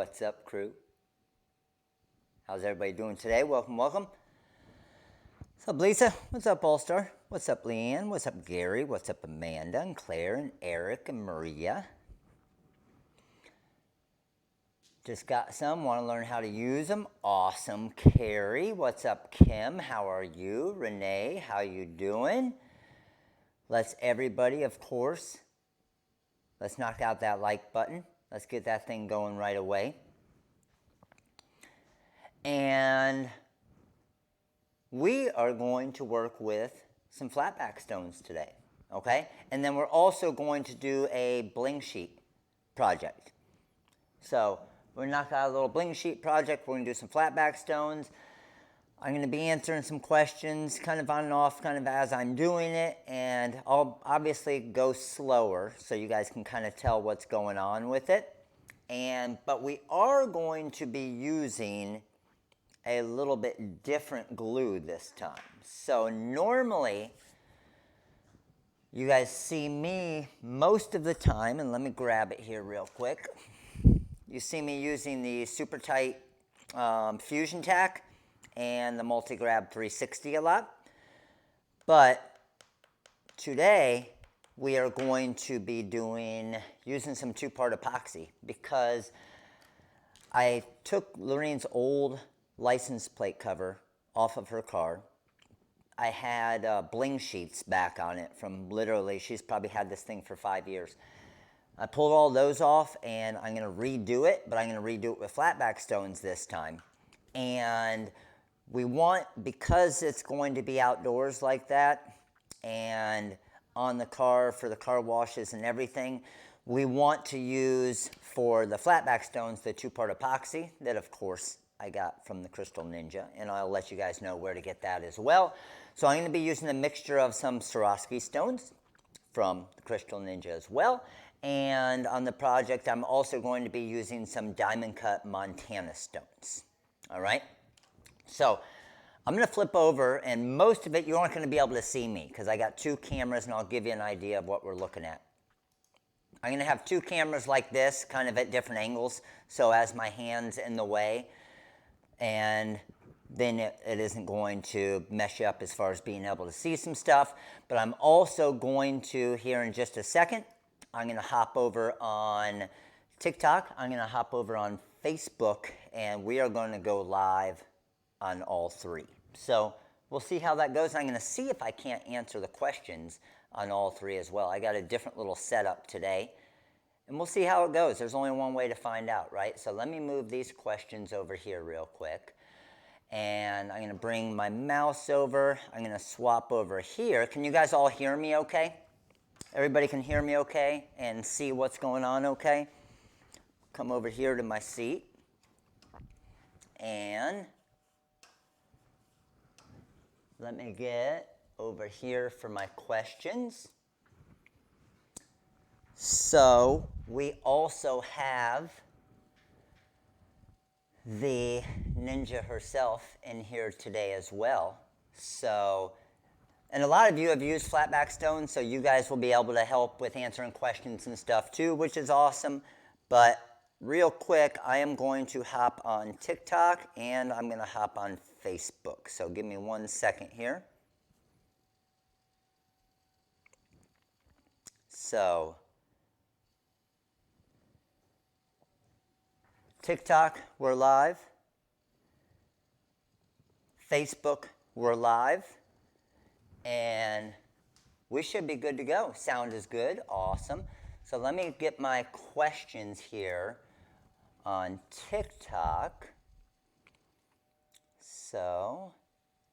What's up, crew? How's everybody doing today? Welcome, welcome. What's up, Lisa? What's up, All-Star? What's up, Leanne? What's up, Gary? What's up, Amanda and Claire and Eric and Maria? Just got some, want to learn how to use them. Awesome. Carrie, what's up, Kim? How are you? Renee, how you doing? Let's everybody, of course, let's knock out that like button. Let's get that thing going right away. And we are going to work with some flatback stones today, okay? And then we're also going to do a bling sheet project. So we're going to knock out a little bling sheet project. We're going to do some flatback stones. I'm going to be answering some questions kind of on and off kind of as I'm doing it. And I'll obviously go slower so you guys can kind of tell what's going on with it. But we are going to be using a little bit different glue this time. So normally, you guys see me most of the time, and let me grab it here real quick. You see me using the super tight fusion tack and the multi-grab 360 a lot. But today, we are going to be using some two-part epoxy because I took Lorene's old license plate cover off of her car. I had bling sheets back on it from literally, she's probably had this thing for 5 years. I pulled all those off and I'm going to redo it, but I'm going to redo it with flatback stones this time. And we want, because it's going to be outdoors like that and on the car for the car washes and everything, we want to use for the flatback stones the two-part epoxy that, of course, I got from the Crystal Ninja, and I'll let you guys know where to get that as well. So I'm going to be using a mixture of some Swarovski stones from the Crystal Ninja as well. And on the project, I'm also going to be using some diamond cut Montana stones. All right? So I'm going to flip over, and most of it you aren't going to be able to see me because I got two cameras, and I'll give you an idea of what we're looking at. I'm going to have two cameras like this, kind of at different angles, so as my hand's in the way, and then it isn't going to mess you up as far as being able to see some stuff. But I'm also going to, here in just a second, I'm going to hop over on TikTok, I'm going to hop over on Facebook, and we are going to go live on all three. So we'll see how that goes. I'm going to see if I can't answer the questions on all three as well. I got a different little setup today, and we'll see how it goes. There's only one way to find out, right? So let me move these questions over here real quick. And I'm going to bring my mouse over. I'm going to swap over here. Can you guys all hear me okay? Everybody can hear me okay and see what's going on okay? Come over here to my seat. And let me get over here for my questions. So we also have the ninja herself in here today as well. So, and a lot of you have used flatback stones, so you guys will be able to help with answering questions and stuff too, which is awesome. But real quick, I am going to hop on TikTok and I'm going to hop on Facebook. So give me 1 second here. So TikTok, we're live. Facebook, we're live. And we should be good to go. Sound is good. Awesome. So let me get my questions here on TikTok. So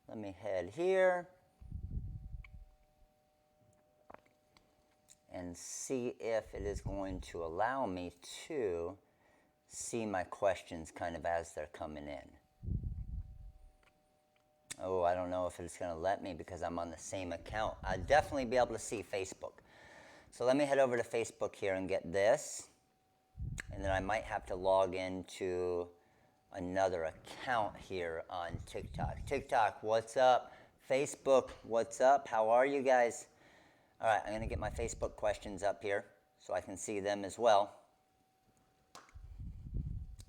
let me head here and see if it is going to allow me to see my questions kind of as they're coming in. Oh, I don't know if it's going to let me because I'm on the same account. I'll definitely be able to see Facebook. So let me head over to Facebook here and get this. And then I might have to log into another account here on TikTok. TikTok, what's up? Facebook, what's up? How are you guys? All right, I'm going to get my Facebook questions up here so I can see them as well.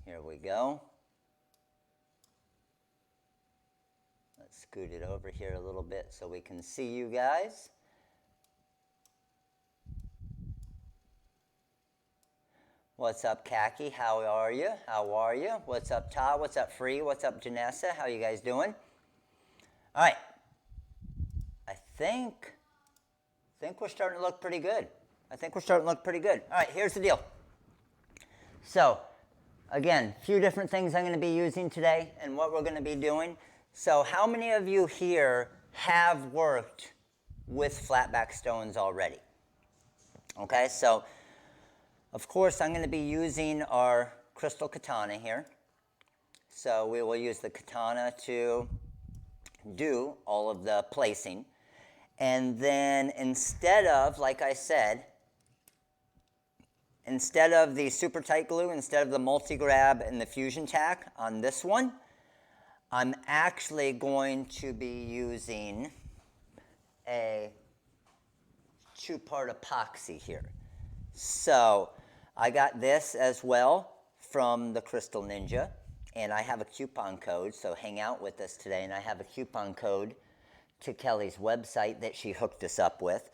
Here we go. Let's scoot it over here a little bit so we can see you guys. What's up, Khaki? How are you? How are you? What's up, Todd? What's up, Free? What's up, Janessa? How you guys doing? All right. I think we're starting to look pretty good. All right, here's the deal. So, again, a few different things I'm going to be using today and what we're going to be doing. So, how many of you here have worked with flatback stones already? Okay, so of course, I'm going to be using our Crystal Katana here. So we will use the katana to do all of the placing. And then instead of, like I said, instead of the super tight glue, instead of the multi-grab and the fusion tack on this one, I'm actually going to be using a two-part epoxy here. So I got this as well from the Crystal Ninja, and I have a coupon code, so hang out with us today, and I have a coupon code to Kelly's website that she hooked us up with.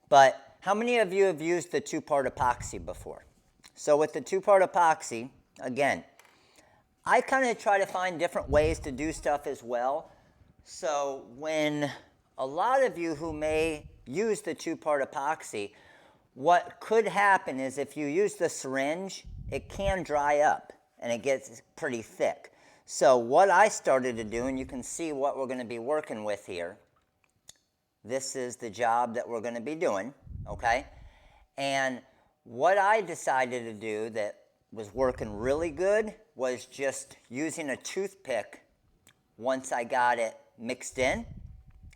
But how many of you have used the two-part epoxy before? So with the two-part epoxy, again, I kind of try to find different ways to do stuff as well. So when a lot of you who may use the two-part epoxy, what could happen is if you use the syringe, it can dry up and it gets pretty thick. So what I started to do, and you can see what we're going to be working with here, this is the job that we're going to be doing, okay? And what I decided to do that was working really good was just using a toothpick once I got it mixed in,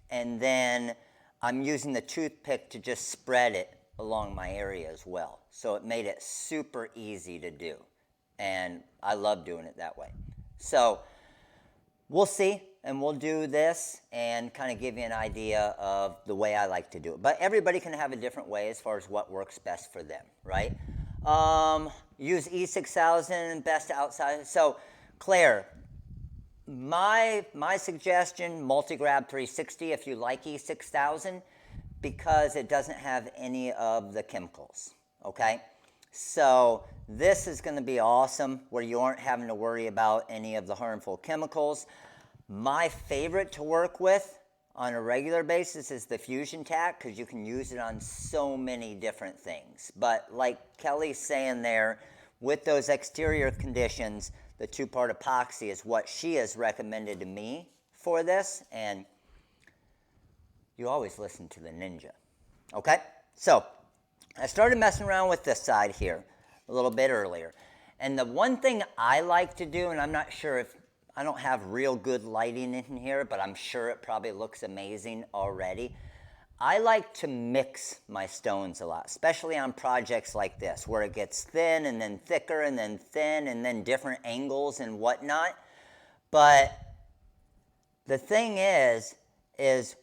and then I'm using the toothpick to just spread it along my area as well. So it made it super easy to do, and I love doing it that way. So we'll see, and we'll do this and kind of give you an idea of the way I like to do it. But everybody can have a different way as far as what works best for them, right? Use E6000 best outside. So Claire, my suggestion, multi-grab 360 if you like E6000, because it doesn't have any of the chemicals, okay? So this is going to be awesome where you aren't having to worry about any of the harmful chemicals. My favorite to work with on a regular basis is the fusion tack, because you can use it on so many different things. But like Kelly's saying there, with those exterior conditions, the two-part epoxy is what she has recommended to me for this, and you always listen to the ninja, okay? So I started messing around with this side here a little bit earlier. And the one thing I like to do, and I'm not sure if, I don't have real good lighting in here, but I'm sure it probably looks amazing already. I like to mix my stones a lot, especially on projects like this, where it gets thin and then thicker and then thin and then different angles and whatnot. But the thing is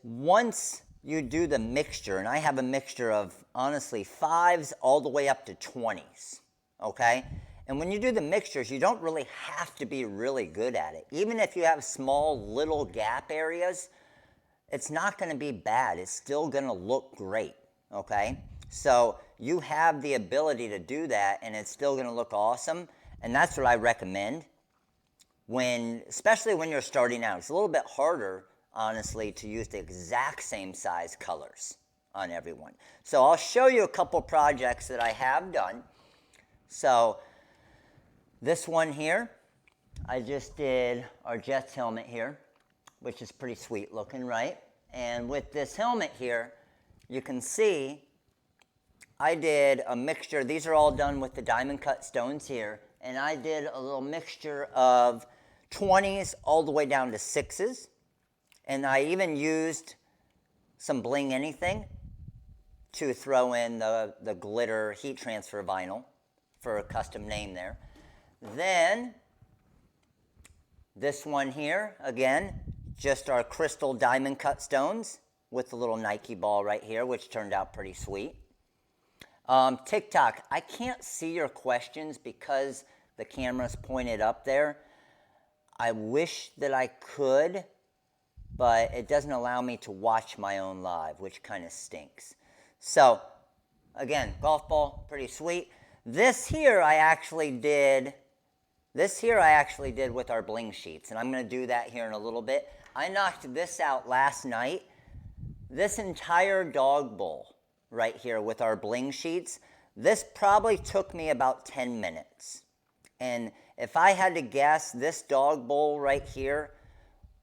once you do the mixture, and I have a mixture of, honestly, 5s all the way up to 20s, okay? And when you do the mixtures, you don't really have to be really good at it. Even if you have small little gap areas, it's not going to be bad. It's still going to look great, okay? So you have the ability to do that, and it's still going to look awesome, and that's what I recommend, especially when you're starting out. It's a little bit harder, honestly, to use the exact same size colors on everyone. So I'll show you a couple projects that I have done. So this one here, I just did our Jets helmet here, which is pretty sweet looking, right? And with this helmet here, you can see I did a mixture. These are all done with the diamond cut stones here, and I did a little mixture of 20s all the way down to 6s. And I even used some Bling anything to throw in the glitter heat transfer vinyl for a custom name there. Then this one here, again, just our crystal diamond cut stones with the little Nike ball right here, which turned out pretty sweet. Tik Tok, I can't see your questions because the camera's pointed up there. I wish that I could, but it doesn't allow me to watch my own live, which kind of stinks. So, again, golf ball, pretty sweet. This here I actually did with our Bling sheets, and I'm going to do that here in a little bit. I knocked this out last night. This entire dog bowl right here with our Bling sheets, this probably took me about 10 minutes. And if I had to guess, this dog bowl right here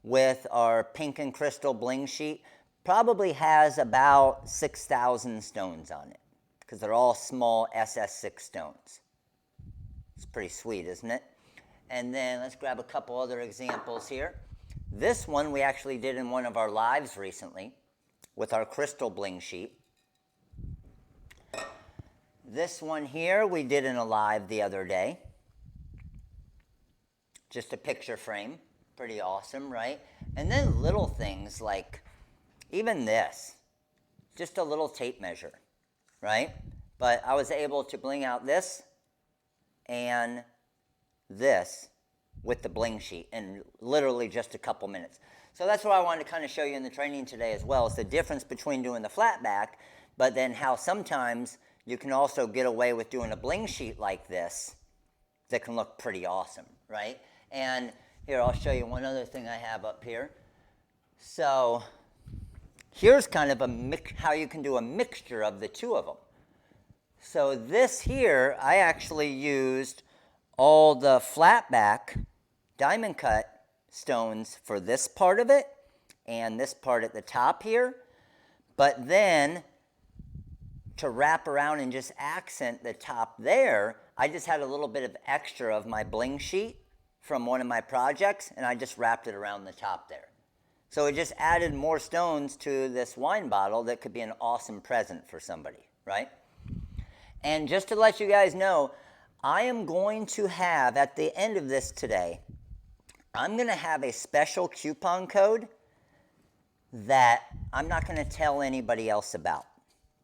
with our pink and crystal Bling sheet probably has about 6,000 stones on it, because they're all small SS6 stones. It's pretty sweet, isn't it? And then let's grab a couple other examples here. This one we actually did in one of our lives recently with our crystal Bling sheet. This one here we did in a live the other day. Just a picture frame. Pretty awesome, right? And then little things like even this. Just a little tape measure, right? But I was able to bling out this and this with the Bling sheet in literally just a couple minutes. So that's what I wanted to kind of show you in the training today as well, is the difference between doing the flatback, but then how sometimes you can also get away with doing a Bling sheet like this that can look pretty awesome, right? And here, I'll show you one other thing I have up here. So here's kind of how you can do a mixture of the two of them. So this here, I actually used all the flatback diamond cut stones for this part of it and this part at the top here. But then to wrap around and just accent the top there, I just had a little bit of extra of my Bling sheet from one of my projects, and I just wrapped it around the top there. So it just added more stones to this wine bottle that could be an awesome present for somebody, right? And just to let you guys know, I am going to have, at the end of this today, I'm going to have a special coupon code that I'm not going to tell anybody else about.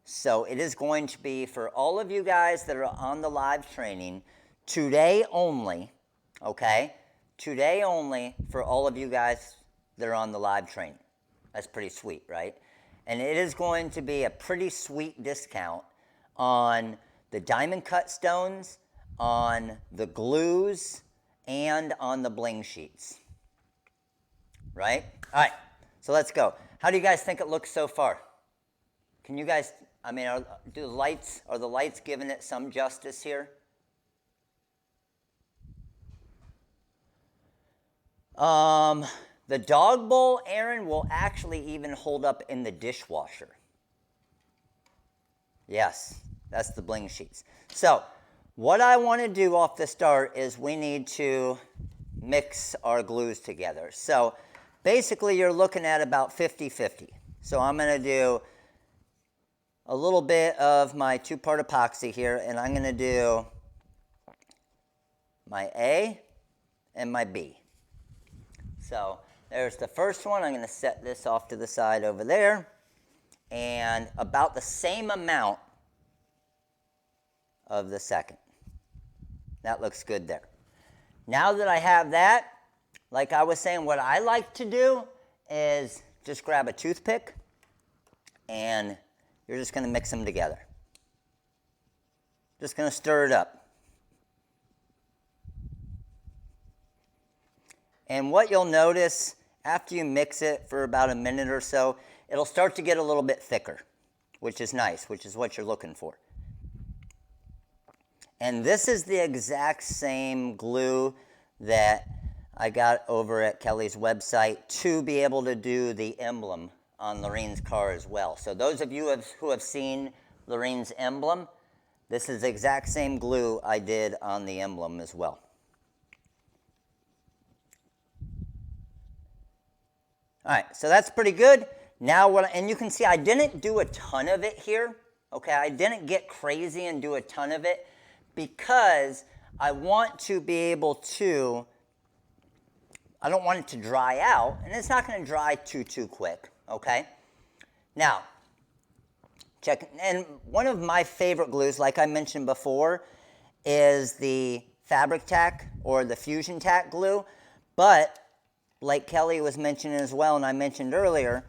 So it is going to be for all of you guys that are on the live training, today only, okay? Today only for all of you guys that are on the live training. That's pretty sweet, right? And it is going to be a pretty sweet discount on the diamond cut stones, on the glues, and on the Bling sheets. Right? All right, so let's go. How do you guys think it looks so far? Can you guys, I mean, are the lights giving it some justice here? The dog bowl, Aaron, will actually even hold up in the dishwasher. Yes, that's the Bling sheets. So, what I want to do off the start is we need to mix our glues together. So, basically you're looking at about 50-50. So I'm going to do a little bit of my two-part epoxy here, and I'm going to do my A and my B. So there's the first one. I'm going to set this off to the side over there, and about the same amount of the second. That looks good there. Now that I have that, like I was saying, what I like to do is just grab a toothpick and you're just going to mix them together. Just going to stir it up. And what you'll notice after you mix it for about a minute or so, it'll start to get a little bit thicker, which is nice, which is what you're looking for. And this is the exact same glue that I got over at Kelly's website to be able to do the emblem on Lorene's car as well. So those of you who have seen Lorene's emblem, this is the exact same glue I did on the emblem as well. All right, so that's pretty good. Now and you can see I didn't do a ton of it here. Okay, I didn't get crazy and do a ton of it because I want to be able to, I don't want it to dry out, and it's not going to dry too quick, okay? Now, check, and one of my favorite glues, like I mentioned before, is the fabric tack or the fusion tack glue, but like Kelly was mentioning as well, and I mentioned earlier,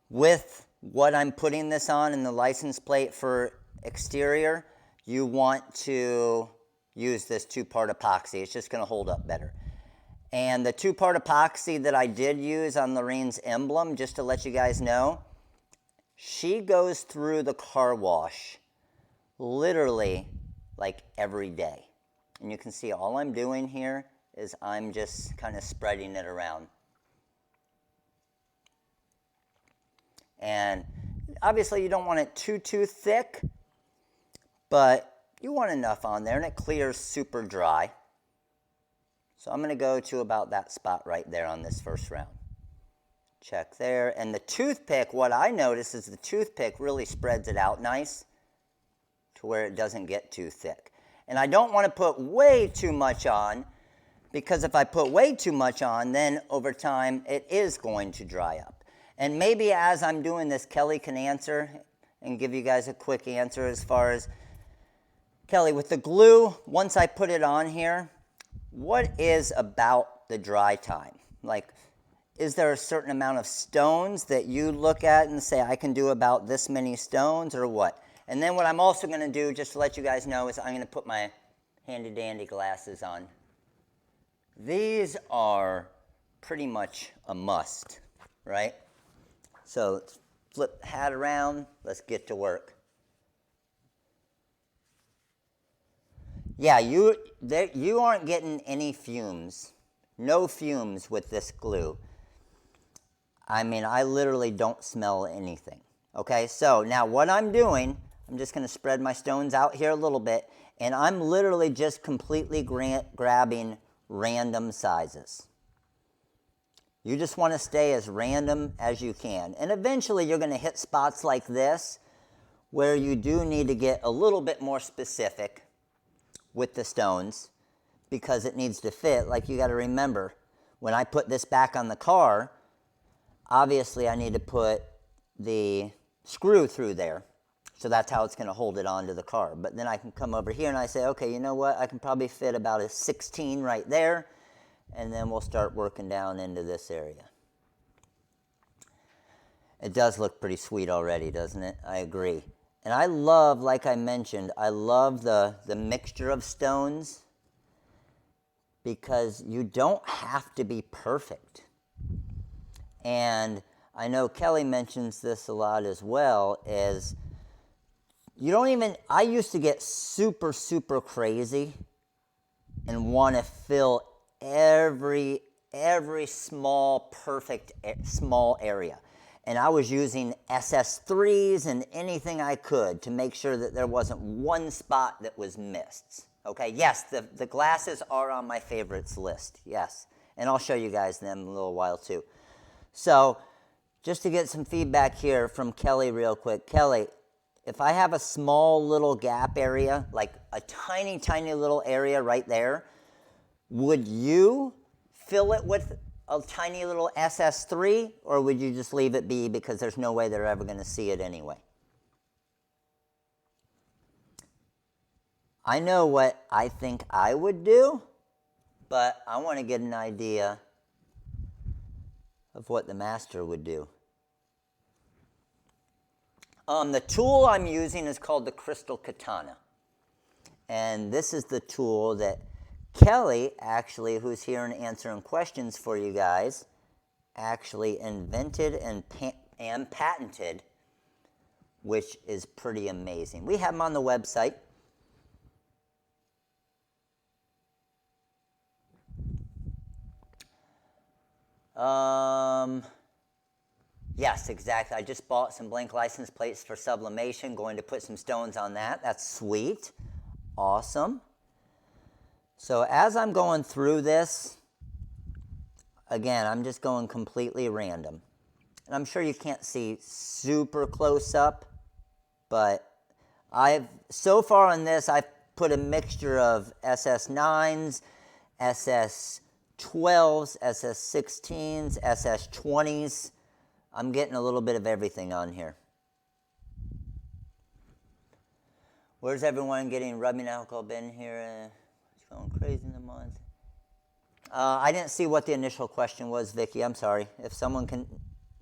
with what I'm putting this on in the license plate for exterior, you want to use this 2-part epoxy. It's just going to hold up better. And the 2-part epoxy that I did use on Lorraine's emblem, just to let you guys know, she goes through the car wash literally like every day. And you can see all I'm doing here is I'm just kind of spreading it around. And obviously you don't want it too thick, but you want enough on there, and it clears super dry. So I'm going to go to about that spot right there on this first round. Check there. And the toothpick, what I notice is the toothpick really spreads it out nice to where it doesn't get too thick. And I don't want to put way too much on, because if I put way too much on, then over time it is going to dry up. And maybe as I'm doing this, Kelly can answer and give you guys a quick answer as far as, Kelly, with the glue, once I put it on here, what is about the dry time? Like, is there a certain amount of stones that you look at and say, I can do about this many stones, or what? And then what I'm also going to do, just to let you guys know, is I'm going to put my handy-dandy glasses on. These are pretty much a must, right? So let's flip the hat around. Let's get to work. Yeah, you aren't getting any fumes. No fumes with this glue. I mean, I literally don't smell anything. Okay, so now what I'm doing, I'm just going to spread my stones out here a little bit, and I'm literally just completely grabbing random sizes. You just want to stay as random as you can. And eventually you're going to hit spots like this where you do need to get a little bit more specific with the stones, because it needs to fit. Like, you got to remember, when I put this back on the car, obviously I need to put the screw through there. So that's how it's going to hold it onto the car. But then I can come over here and I say, okay, you know what? I can probably fit about a 16 right there. And then we'll start working down into this area. It does look pretty sweet already, doesn't it? I agree. And I love, like I mentioned, I love the mixture of stones, because you don't have to be perfect. And I know Kelly mentions this a lot as well, is you don't even, I used to get super crazy and want to fill every small area. And I was using SS3s and anything I could to make sure that there wasn't one spot that was missed. Okay, yes, the glasses are on my favorites list, yes. And I'll show you guys them in a little while too. So, just to get some feedback here from Kelly real quick. Kelly, if I have a small little gap area, like a tiny little area right there, would you fill it with a tiny little SS3, or would you just leave it be because there's no way they're ever going to see it anyway? I know what I think I would do, but I want to get an idea of what the master would do. The tool I'm using is called the Crystal Katana. And this is the tool that Kelly, actually, who's here and answering questions for you guys, actually invented and patented, which is pretty amazing. We have them on the website. Yes, exactly. I just bought some blank license plates for sublimation. Going to put some stones on that. That's sweet. Awesome. So as I'm going through this, again, I'm just going completely random. And I'm sure you can't see super close up, but so far on this, I've put a mixture of SS9s, SS12s, SS16s, SS20s. I'm getting a little bit of everything on here. Where's everyone getting rubbing alcohol bin here? Going crazy in the month. I didn't see what the initial question was, Vicky. I'm sorry. If someone can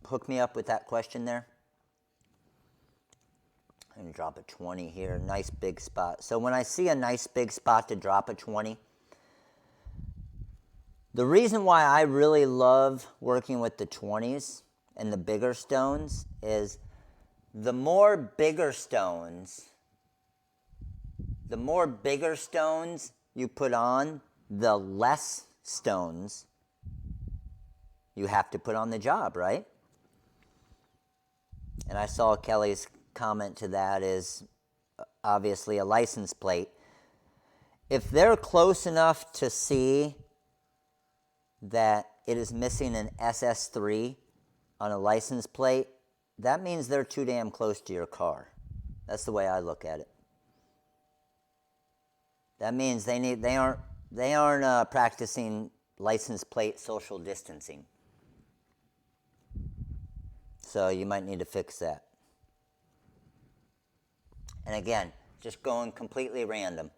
hook me up with that question there. I'm going to drop a 20 here. Nice big spot. So when I see a nice big spot to drop a 20, the reason why I really love working with the 20s and the bigger stones is the more bigger stones you put on, the less stones you have to put on the job, right? And I saw Kelly's comment to that is obviously a license plate. If they're close enough to see that it is missing an SS3 on a license plate, that means they're too damn close to your car. That's the way I look at it. That means they aren't practicing license plate social distancing. So you might need to fix that. And again, just going completely random.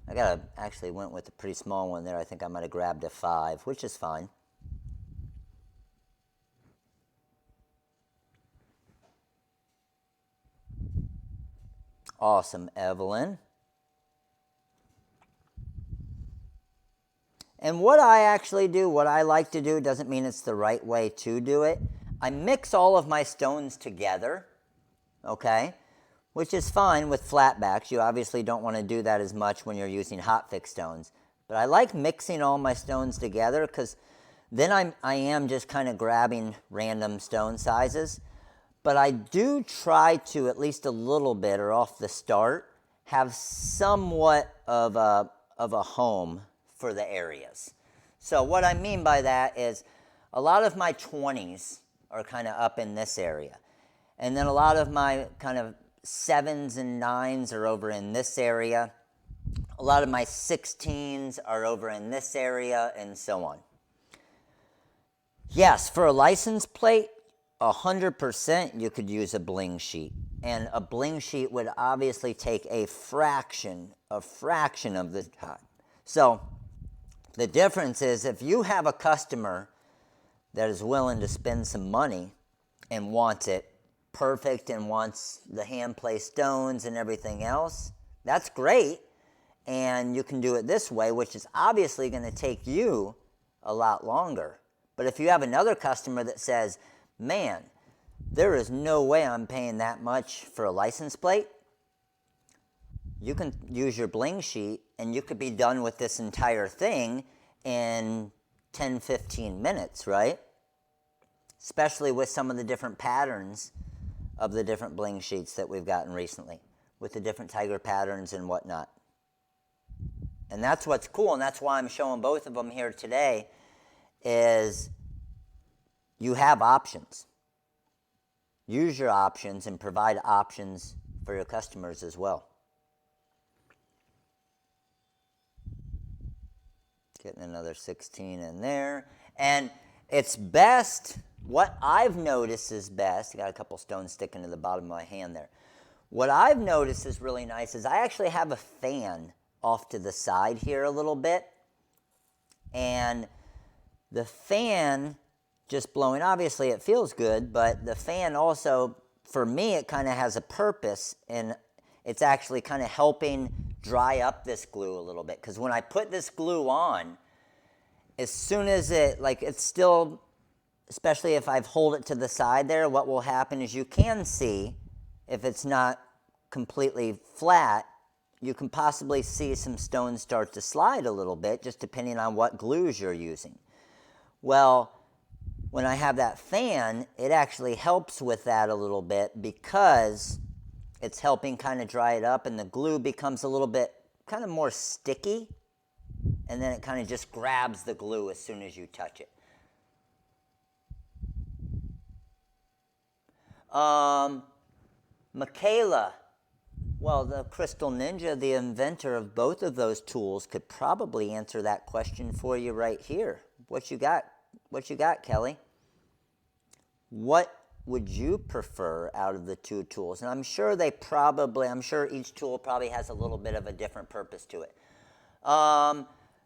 I actually went with a pretty small one there. I think I might have grabbed a 5, which is fine. Awesome, Evelyn. And what I actually do, what I like to do, doesn't mean it's the right way to do it. I mix all of my stones together, okay? Which is fine with flatbacks. You obviously don't want to do that as much when you're using hot fix stones. But I like mixing all my stones together because then I am just kind of grabbing random stone sizes. But I do try to, at least a little bit or off the start, have somewhat of a home for the areas. So what I mean by that is a lot of my 20s are kind of up in this area. And then a lot of my kind of 7s and 9s are over in this area. A lot of my 16s are over in this area, and so on. Yes, for a license plate, 100% you could use a bling sheet. And a bling sheet would obviously take a fraction of the time. So the difference is if you have a customer that is willing to spend some money and wants it perfect and wants the hand-placed stones and everything else, that's great. And you can do it this way, which is obviously going to take you a lot longer. But if you have another customer that says, man, there is no way I'm paying that much for a license plate, you can use your bling sheet and you could be done with this entire thing in 10, 15 minutes, right? Especially with some of the different patterns of the different bling sheets that we've gotten recently with the different tiger patterns and whatnot. And that's what's cool, and that's why I'm showing both of them here today, is you have options. Use your options and provide options for your customers as well. Getting another 16 in there. And it's best, what I've noticed is best, I got a couple stones sticking to the bottom of my hand there. What I've noticed is really nice is I actually have a fan off to the side here a little bit. And the fan just blowing, obviously it feels good, but the fan also, for me, it kind of has a purpose, and it's actually kind of helping dry up this glue a little bit. Because when I put this glue on, as soon as it's still, especially if I hold it to the side there, what will happen is you can see, if it's not completely flat, you can possibly see some stones start to slide a little bit, just depending on what glues you're using. Well, when I have that fan, it actually helps with that a little bit because it's helping kind of dry it up, and the glue becomes a little bit kind of more sticky, and then it kind of just grabs the glue as soon as you touch it. Michaela, well, the Crystal Ninja, the inventor of both of those tools, could probably answer that question for you right here. What you got? What you got, Kelly? What would you prefer out of the two tools? And I'm sure each tool probably has a little bit of a different purpose to it.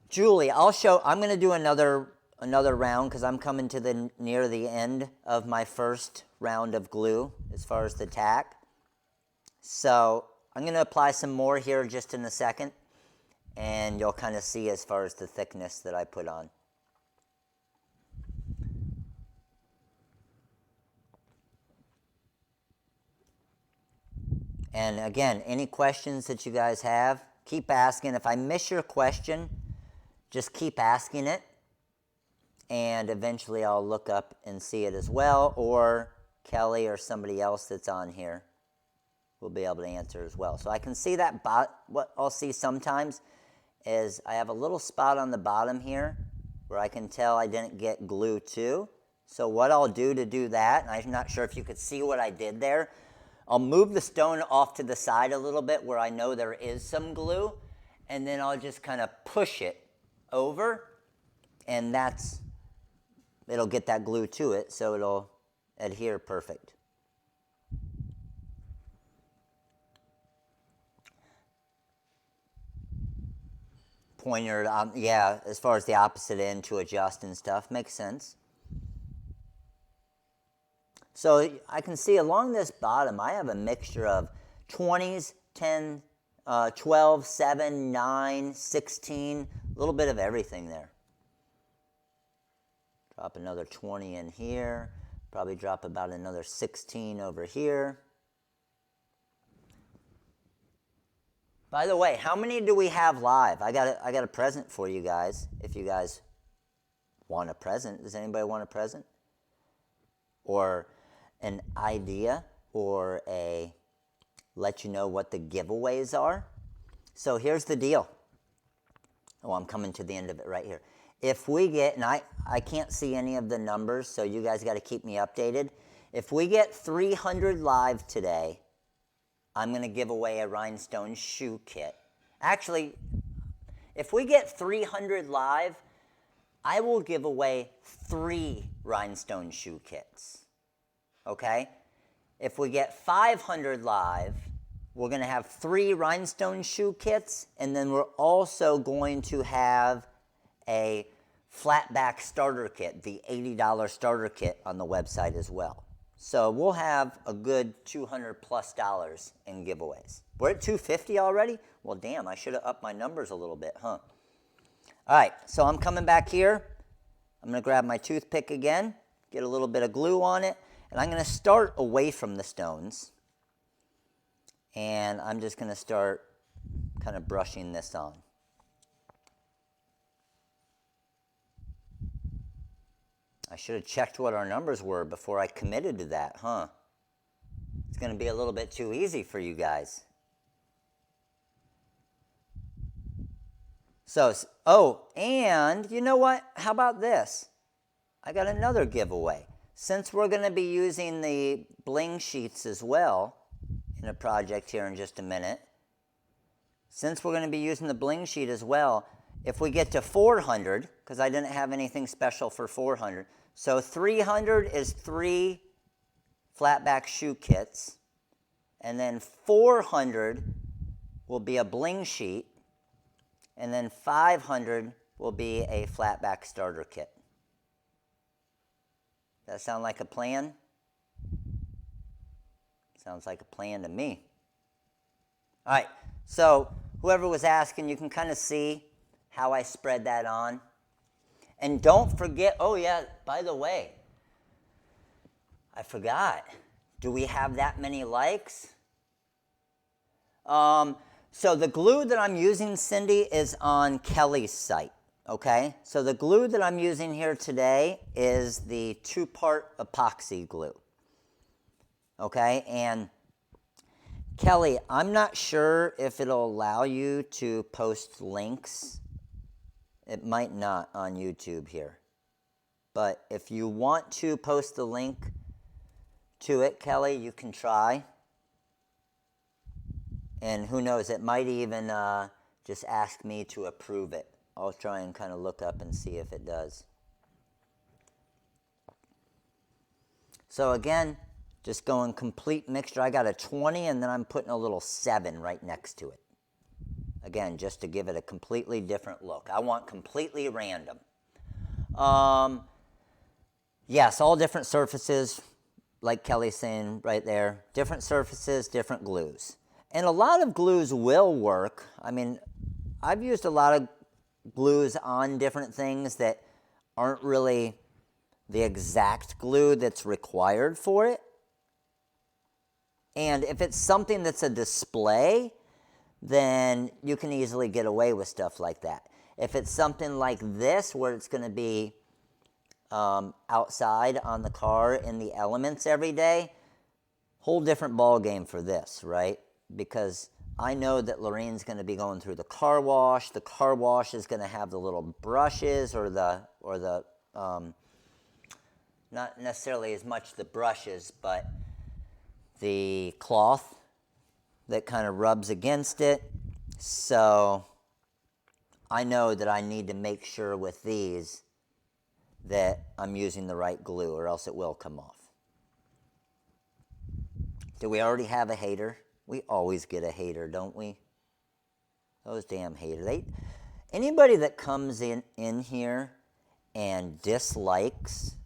Julie, I'm going to do another round because I'm coming to near the end of my first round of glue as far as the tack. So I'm going to apply some more here just in a second, and you'll kind of see as far as the thickness that I put on. And again, any questions that you guys have, keep asking. If I miss your question, just keep asking it, and eventually I'll look up and see it as well, or Kelly or somebody else that's on here will be able to answer as well. So I can see that, what I'll see sometimes is I have a little spot on the bottom here where I can tell I didn't get glue to. So what I'll do to do that, and I'm not sure if you could see what I did there, I'll move the stone off to the side a little bit where I know there is some glue, and then I'll just kind of push it over, and it'll get that glue to it, so it'll adhere perfect. Pointer, yeah, as far as the opposite end to adjust and stuff, makes sense. So I can see along this bottom, I have a mixture of 20s, 10, 12, 7, 9, 16, a little bit of everything there. Drop another 20 in here, probably drop about another 16 over here. By the way, how many do we have live? I got a present for you guys, if you guys want a present. Does anybody want a present? Or an idea, or let you know what the giveaways are. So here's the deal. Oh, I'm coming to the end of it right here. If we get, and I can't see any of the numbers, so you guys got to keep me updated. If we get 300 live today, I'm going to give away a Rhinestone shoe kit. Actually, if we get 300 live, I will give away 3 Rhinestone shoe kits. Okay? If we get 500 live, we're going to have 3 Rhinestone shoe kits, and then we're also going to have a Flatback starter kit, the $80 starter kit on the website as well. So we'll have a good $200+ in giveaways. We're at $250 already? Well, damn, I should have upped my numbers a little bit, huh? All right, so I'm coming back here. I'm going to grab my toothpick again, get a little bit of glue on it, and I'm going to start away from the stones. And I'm just going to start kind of brushing this on. I should have checked what our numbers were before I committed to that, huh? It's going to be a little bit too easy for you guys. So, oh, and you know what? How about this? I got another giveaway. Since we're going to be using the Bling sheets as well in a project here in just a minute, since we're going to be using the Bling sheet as well, if we get to 400, because I didn't have anything special for 400, so 300 is 3 Flatback shoe kits, and then 400 will be a Bling sheet, and then 500 will be a Flatback starter kit. Does that sound like a plan? Sounds like a plan to me. All right, so whoever was asking, you can kind of see how I spread that on. And don't forget, oh yeah, by the way, I forgot. Do we have that many likes? So the glue that I'm using, Cindy, is on Kelly's site, okay? So the glue that I'm using here today is the 2-part epoxy glue, okay? And Kelly, I'm not sure if it'll allow you to post links. It might not on YouTube here. But if you want to post the link to it, Kelly, you can try. And who knows, it might even just ask me to approve it. I'll try and kind of look up and see if it does. So again, Just going complete mixture. I got a 20 and then I'm putting a little 7 right next to it. Again, just to give it a completely different look. I want completely random. Yes, all different surfaces, like Kelly's saying right there. Different surfaces, different glues. And a lot of glues will work. I mean, I've used a lot of glues on different things that aren't really the exact glue that's required for it. And if it's something that's a display, then you can easily get away with stuff like that. If it's something like this, where it's going to be outside on the car in the elements every day, whole different ball game for this, right? Because I know that Lorraine's going to be going through the car wash. The car wash is going to have the little brushes or the not necessarily as much the brushes, but the cloth that kind of rubs against it. So I know that I need to make sure with these that I'm using the right glue, or else it will come off. Do we already have a hater? We always get a hater, don't we? Those damn haters. Anybody that comes in here and dislikes,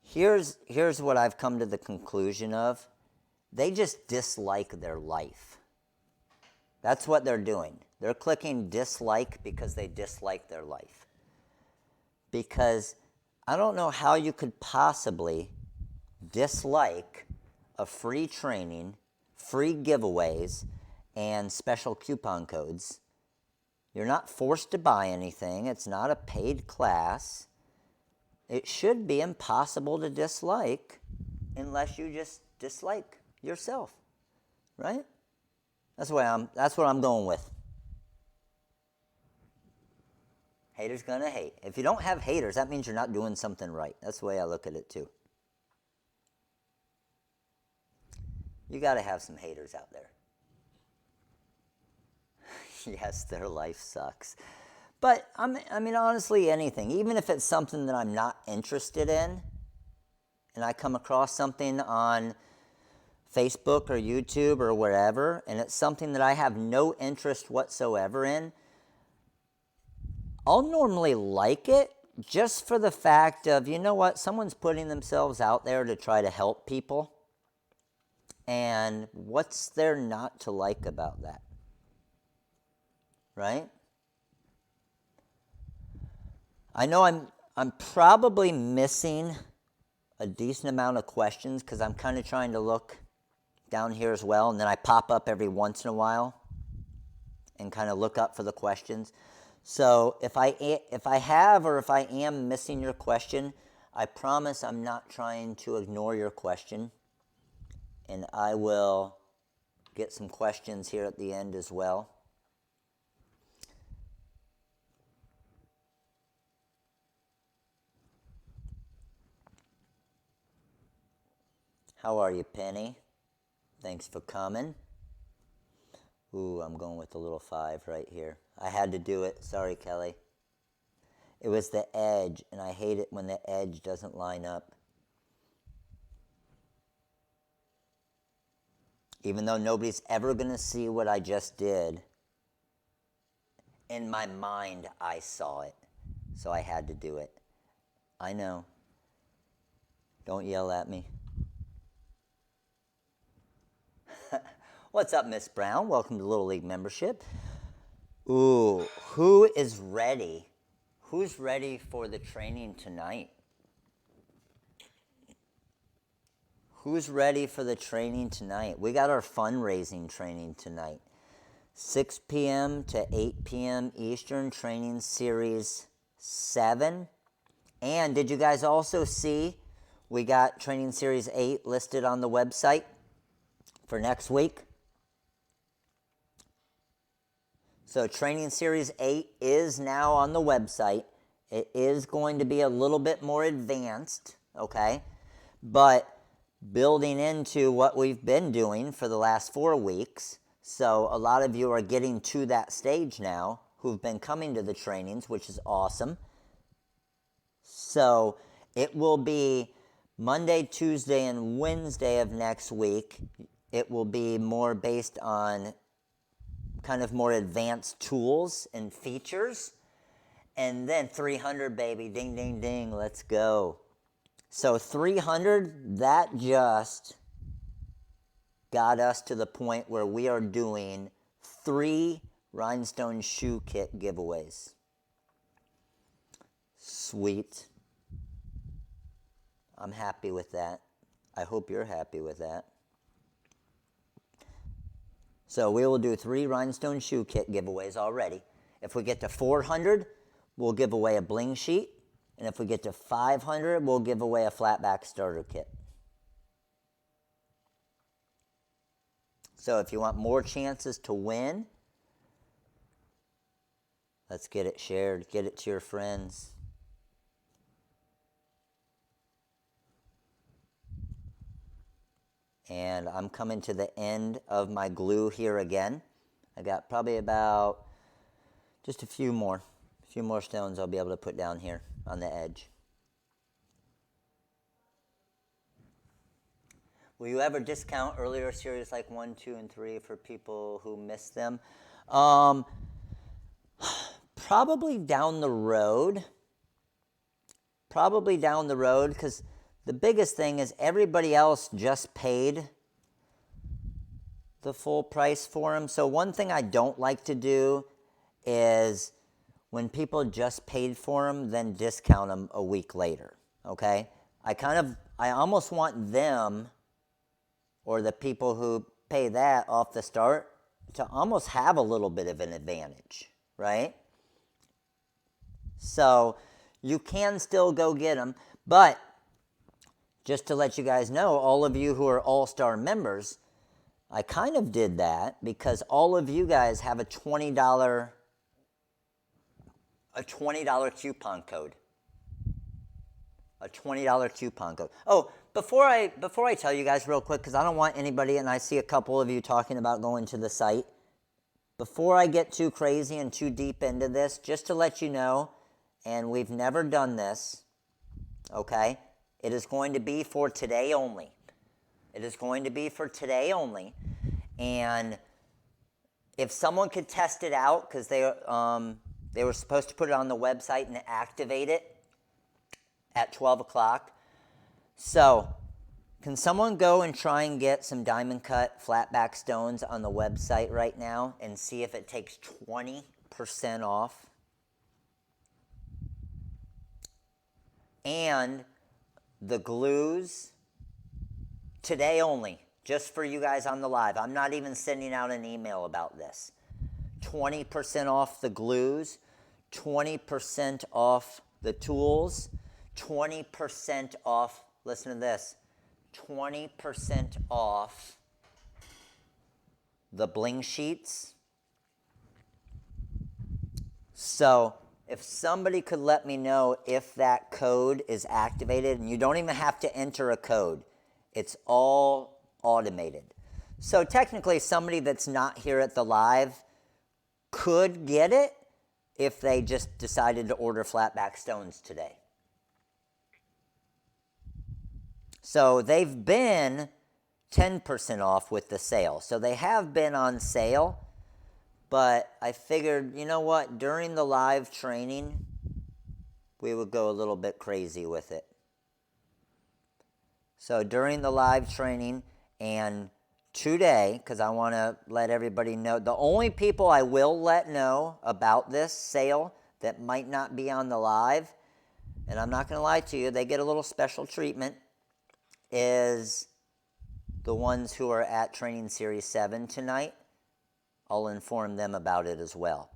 here's what I've come to the conclusion of. They just dislike their life. That's what they're doing. They're clicking dislike because they dislike their life. Because I don't know how you could possibly dislike a free training, free giveaways, and special coupon codes. You're not forced to buy anything. It's not a paid class. It should be impossible to dislike unless you just dislike yourself, right? That's what I'm going with. Haters gonna hate. If you don't have haters, that means you're not doing something right. That's the way I look at it too. You got to have some haters out there. Yes, their life sucks. But I mean, honestly, anything, even if it's something that I'm not interested in, and I come across something on Facebook or YouTube or wherever, and it's something that I have no interest whatsoever in, I'll normally like it just for the fact of, you know what, someone's putting themselves out there to try to help people. And what's there not to like about that? Right? I know I'm probably missing a decent amount of questions because I'm kind of trying to look down here as well, and then I pop up every once in a while and kind of look up for the questions. So if I have or if I am missing your question, I promise I'm not trying to ignore your question, and I will get some questions here at the end as well. How are you, Penny? Thanks for coming. Ooh, I'm going with the little 5 right here. I had to do it. Sorry, Kelly. It was the edge, and I hate it when the edge doesn't line up. Even though nobody's ever going to see what I just did, in my mind, I saw it. So I had to do it. I know. Don't yell at me. What's up, Miss Brown? Welcome to Little League membership. Ooh, who is ready? Who's ready for the training tonight? Who's ready for the training tonight? We got our fundraising training tonight. 6 p.m. to 8 p.m. Eastern, training series 7. And did you guys also see we got training series 8 listed on the website for next week? So training series 8 is now on the website. It is going to be a little bit more advanced, okay? But building into what we've been doing for the last 4 weeks. So a lot of you are getting to that stage now who've been coming to the trainings, which is awesome. So it will be Monday, Tuesday, and Wednesday of next week, it will be more based on kind of more advanced tools and features. And then 300, baby, ding, ding, ding, let's go. So 300, that just got us to the point where we are doing 3 Rhinestone shoe kit giveaways. Sweet. I'm happy with that. I hope you're happy with that. So we will do 3 Rhinestone shoe kit giveaways already. If we get to 400, we'll give away a Bling sheet. And if we get to 500, we'll give away a Flatback starter kit. So if you want more chances to win, let's get it shared. Get it to your friends. And I'm coming to the end of my glue here again. I got probably about just a few more stones I'll be able to put down here on the edge. Will you ever discount earlier series like 1, 2, and 3 for people who missed them? Probably down the road. Probably down the road, because the biggest thing is everybody else just paid the full price for them. So one thing I don't like to do is when people just paid for them, then discount them a week later, okay? I almost want them, or the people who pay that off the start, to almost have a little bit of an advantage, right? So you can still go get them, but just to let you guys know, all of you who are All-Star members, I kind of did that because all of you guys have a $20 coupon code. A $20 coupon code. Oh, before I tell you guys real quick, because I don't want anybody, and I see a couple of you talking about going to the site. Before I get too crazy and too deep into this, just to let you know, and we've never done this, okay? It is going to be for today only. It is going to be for today only. And if someone could test it out, because they were supposed to put it on the website and activate it at 12 o'clock. So can someone go and try and get some diamond cut flatback stones on the website right now and see if it takes 20% off? And the glues, today only, just for you guys on the live. I'm not even sending out an email about this. 20% off the glues, 20% off the tools, 20% off, listen to this, 20% off the Bling sheets. So if somebody could let me know if that code is activated, and you don't even have to enter a code. It's all automated. So technically, somebody that's not here at the live could get it if they just decided to order flatback stones today. So they've been 10% off with the sale. So they have been on sale. But I figured, you know what, during the live training, we would go a little bit crazy with it. So during the live training and today, because I want to let everybody know, the only people I will let know about this sale that might not be on the live, and I'm not going to lie to you, they get a little special treatment, is the ones who are at Training Series 7 tonight. I'll inform them about it as well.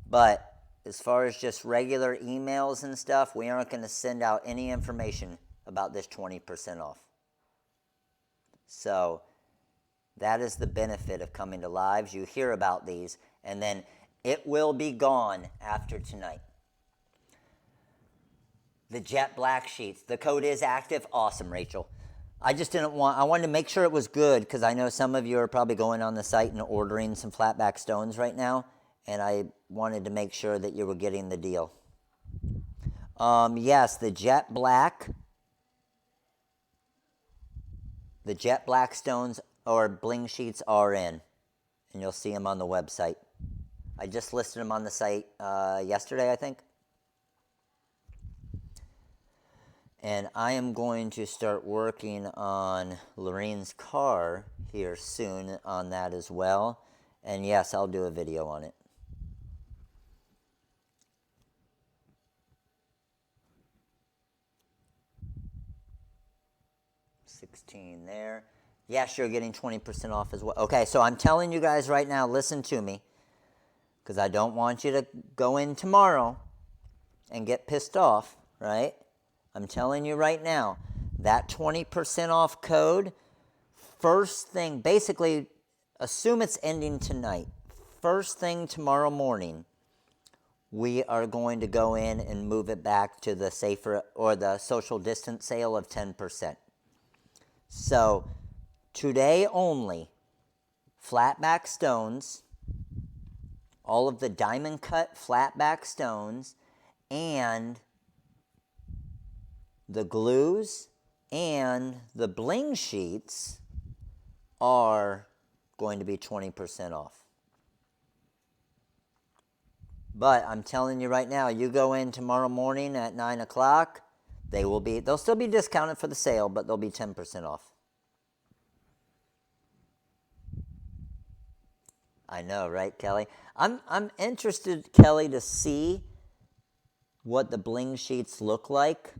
But as far as just regular emails and stuff, we aren't going to send out any information about this 20% off. So that is the benefit of coming to lives. You hear about these, and then it will be gone after tonight. The jet black sheets. The code is active. Awesome, Rachel. I wanted to make sure it was good because I know some of you are probably going on the site and ordering some flatback stones right now, and I wanted to make sure that you were getting the deal. Yes, the jet black The jet black stones or bling sheets are in, and you'll see them on the website. I just listed them on the site yesterday, I think. And I am going to start working on Lorene's car here soon on that as well. And yes, I'll do a video on it. $16 there. Yes, you're getting 20% off as well. Okay, so I'm telling you guys right now, listen to me, because I don't want you to go in tomorrow and get pissed off, right? I'm telling you right now, that 20% off code, first thing, basically, assume it's ending tonight. First thing tomorrow morning, we are going to go in and move it back to the safer or the social distance sale of 10%. So today only, flatback stones, all of the diamond cut flatback stones, and the glues and the bling sheets are going to be 20% off. But I'm telling you right now, you go in tomorrow morning at 9 o'clock, they'll still be discounted for the sale, but they'll be 10% off. I know, right, Kelly? I'm interested, Kelly, to see what the bling sheets look like,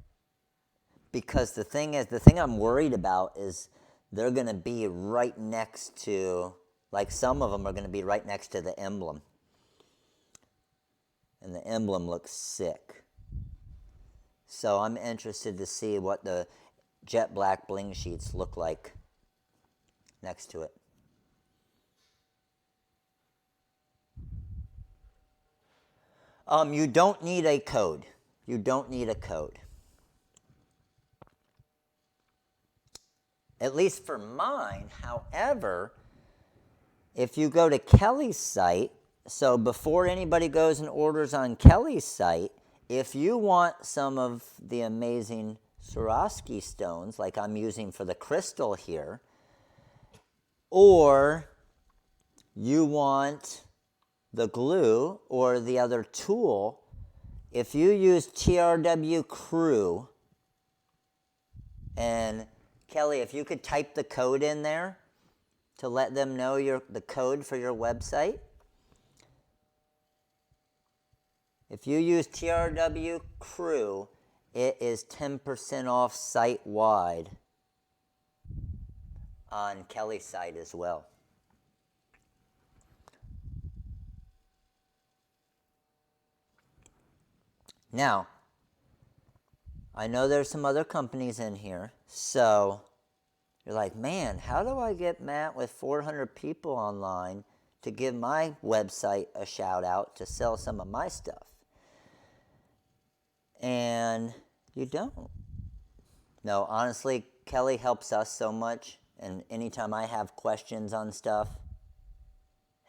because the thing I'm worried about is they're going to be right next to, like some of them are going to be right next to the emblem. And the emblem looks sick. So I'm interested to see what the jet black bling sheets look like next to it. You don't need a code. You don't need a code. At least for mine. However, if you go to Kelly's site, so before anybody goes and orders on Kelly's site, if you want some of the amazing Swarovski stones, like I'm using for the crystal here, or you want the glue or the other tool, if you use TRW Crew, and Kelly, if you could type the code in there to let them know the code for your website. If you use TRW Crew, it is 10% off site-wide on Kelly's site as well. Now, I know there's some other companies in here, so you're like, man, how do I get Matt with 400 people online to give my website a shout out to sell some of my stuff? And you don't. No, honestly, Kelly helps us so much, and anytime I have questions on stuff,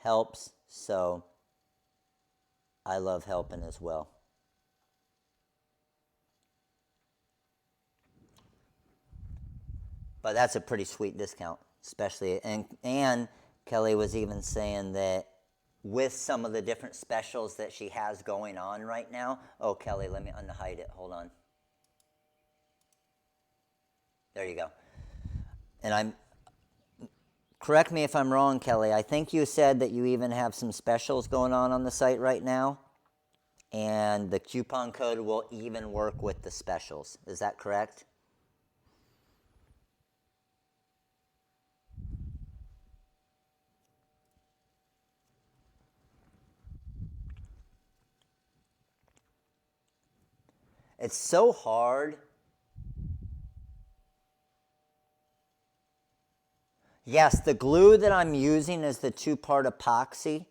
helps, so I love helping as well. But that's a pretty sweet discount, especially, and Kelly was even saying that with some of the different specials that she has going on right now. Oh, Kelly, let me unhide it. Hold on. There you go. And correct me if I'm wrong, Kelly. I think you said that you even have some specials going on the site right now, and the coupon code will even work with the specials. Is that correct? It's so hard. Yes, the glue that I'm using is the 2-part epoxy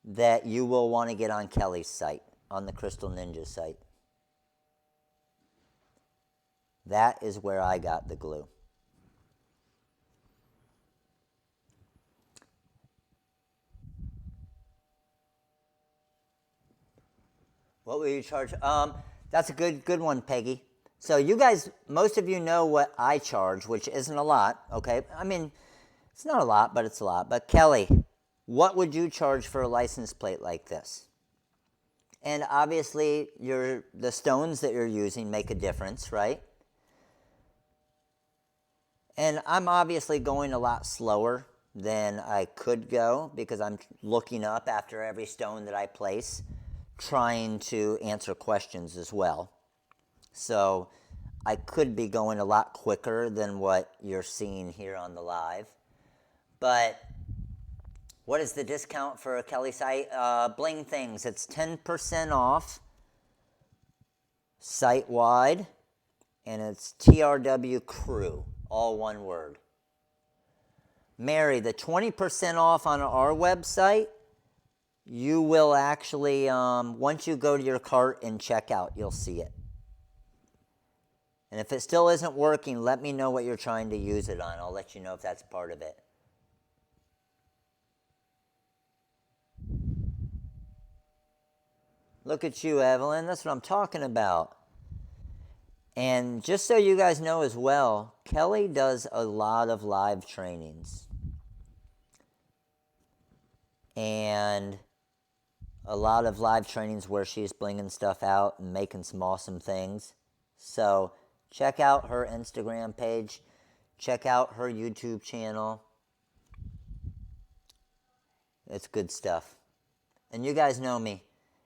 that you will want to get on Kelly's site, on the Crystal Ninja site. That is where I got the glue. What will you charge? That's a good one, Peggy. So you guys, most of you know what I charge, which isn't a lot, okay? I mean, it's not a lot, but it's a lot. But Kelly, what would you charge for a license plate like this? And obviously, the stones that you're using make a difference, right? And I'm obviously going a lot slower than I could go because I'm looking up after every stone that I place, trying to answer questions as well. So I could be going a lot quicker than what you're seeing here on the live. But what is the discount for a Kelly site? Bling Things, it's 10% off site-wide, and it's TRW Crew, all one word. Mary, the 20% off on our website, you will actually, once you go to your cart and check out, you'll see it. And if it still isn't working, let me know what you're trying to use it on. I'll let you know if that's part of it. Look at you, Evelyn. That's what I'm talking about. And just so you guys know as well, Kelly does a lot of live trainings. And a lot of live trainings where she's blinging stuff out and making some awesome things. So check out her Instagram page. Check out her YouTube channel. It's good stuff. And you guys know me.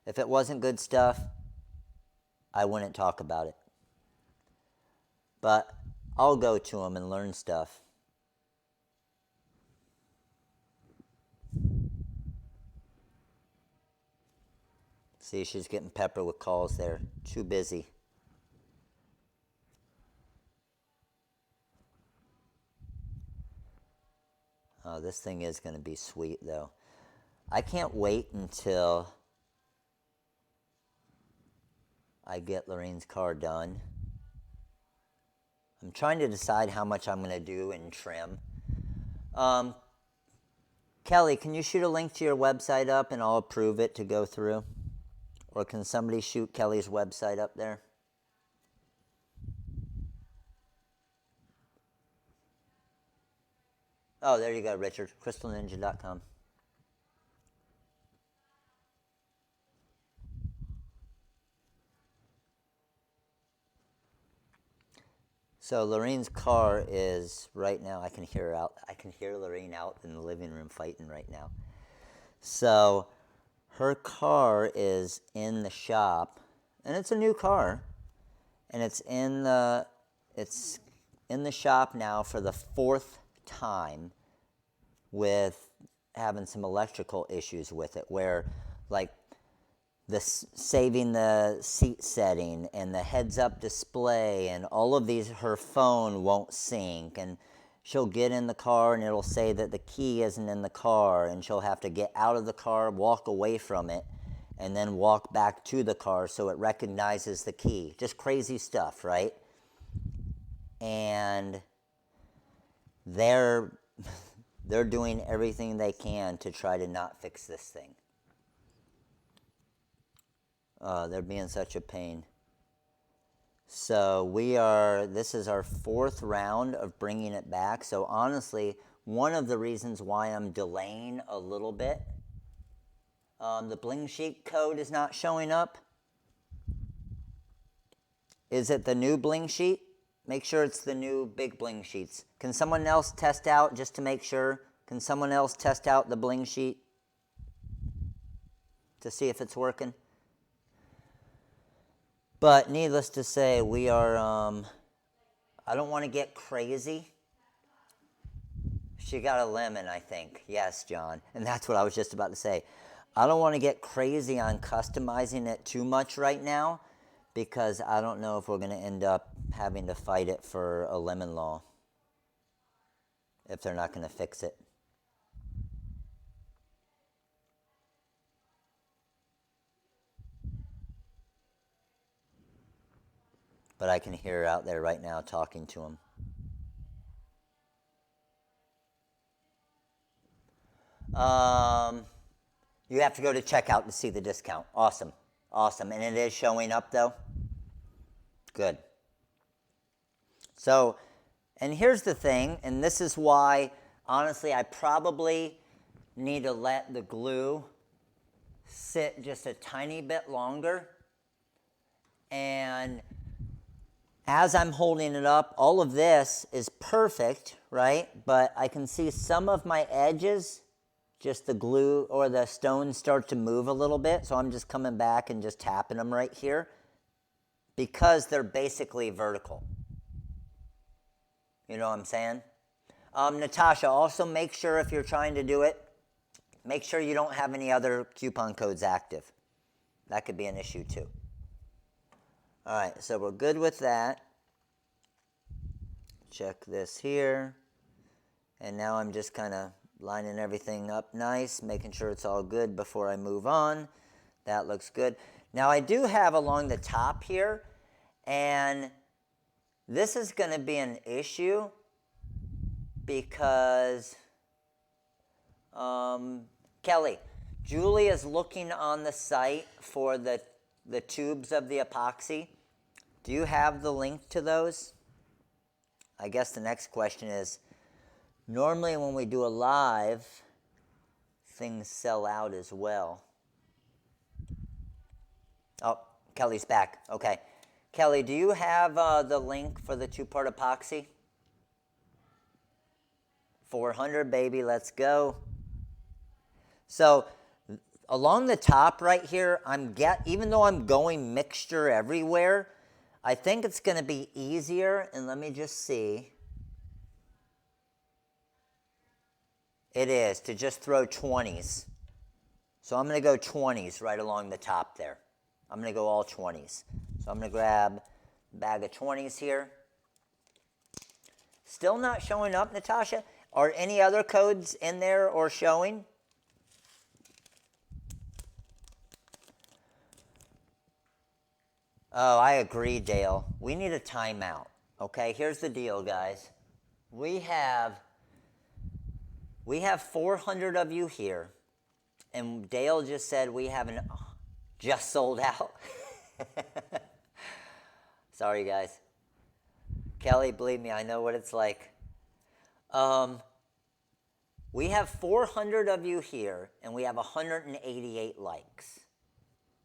If it wasn't good stuff, I wouldn't talk about it. But I'll go to them and learn stuff. See, she's getting peppered with calls there. Too busy. Oh, this thing is going to be sweet, though. I can't wait until I get Lorraine's car done. I'm trying to decide how much I'm going to do in trim. Kelly, can you shoot a link to your website up and I'll approve it to go through? Or can somebody shoot Kelly's website up there? Oh, there you go, Richard. crystalninja.com. So Lorraine's car is right now. I can hear her out. I can hear Lorraine out in the living room fighting right now. So her car is in the shop, and it's a new car, and it's in the shop now for the 4th time, with having some electrical issues with it, where like saving the seat setting and the heads-up display and all of these, her phone won't sync, and she'll get in the car and it'll say that the key isn't in the car, and she'll have to get out of the car, walk away from it, and then walk back to the car so it recognizes the key. Just crazy stuff, right? And they're doing everything they can to try to not fix this thing. They're being such a pain. So this is our 4th round of bringing it back. So honestly, one of the reasons why I'm delaying a little bit, the Bling Sheet code is not showing up. Is it the new Bling Sheet? Make sure it's the new big Bling Sheets. Can someone else test out, just to make sure? Can someone else test out the Bling Sheet to see if it's working? But needless to say, we are, I don't want to get crazy. She got a lemon, I think. Yes, John. And that's what I was just about to say. I don't want to get crazy on customizing it too much right now, because I don't know if we're going to end up having to fight it for a lemon law if they're not going to fix it. But I can hear her out there right now talking to him. You have to go to checkout to see the discount. Awesome. Awesome. And it is showing up, though? Good. So, and here's the thing, and this is why, honestly, I probably need to let the glue sit just a tiny bit longer. And as I'm holding it up, all of this is perfect, right? But I can see some of my edges, just the glue or the stones start to move a little bit. So I'm just coming back and just tapping them right here because they're basically vertical. You know what I'm saying? Natasha, also make sure if you're trying to do it, make sure you don't have any other coupon codes active. That could be an issue too. All right, so we're good with that. Check this here. And now I'm just kind of lining everything up nice, making sure it's all good before I move on. That looks good. Now I do have along the top here, and this is going to be an issue because, Kelly, Julie is looking on the site for the tubes of the epoxy. Do you have the link to those? I guess the next question is, normally when we do a live, things sell out as well. Oh, Kelly's back. Okay. Kelly, do you have the link for the two-part epoxy? 400, baby, let's go. So along the top right here, even though I'm going mixture everywhere, I think it's going to be easier, and let me just see. It is, to just throw 20s. So I'm going to go 20s right along the top there. I'm going to go all 20s. So I'm going to grab a bag of 20s here. Still not showing up, Natasha? Are any other codes in there or showing? Oh, I agree, Dale. We need a timeout. Okay, here's the deal, guys. We have 400 of you here, and Dale just said we have just sold out. Sorry, guys. Kelly, believe me, I know what it's like. We have 400 of you here, and we have 188 likes.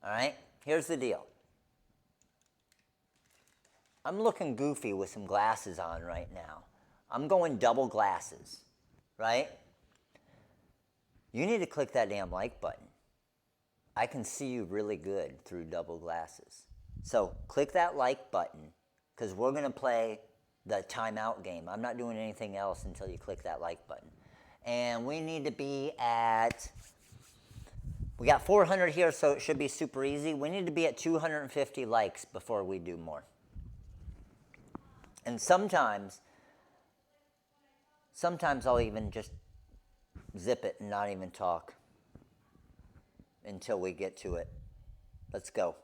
All right? Here's the deal. I'm looking goofy with some glasses on right now. I'm going double glasses, right? You need to click that damn like button. I can see you really good through double glasses. So click that like button because we're going to play the timeout game. I'm not doing anything else until you click that like button. And we need to be at, we got 400 here, so it should be super easy. We need to be at 250 likes before we do more. And sometimes I'll even just zip it and not even talk until we get to it. Let's go.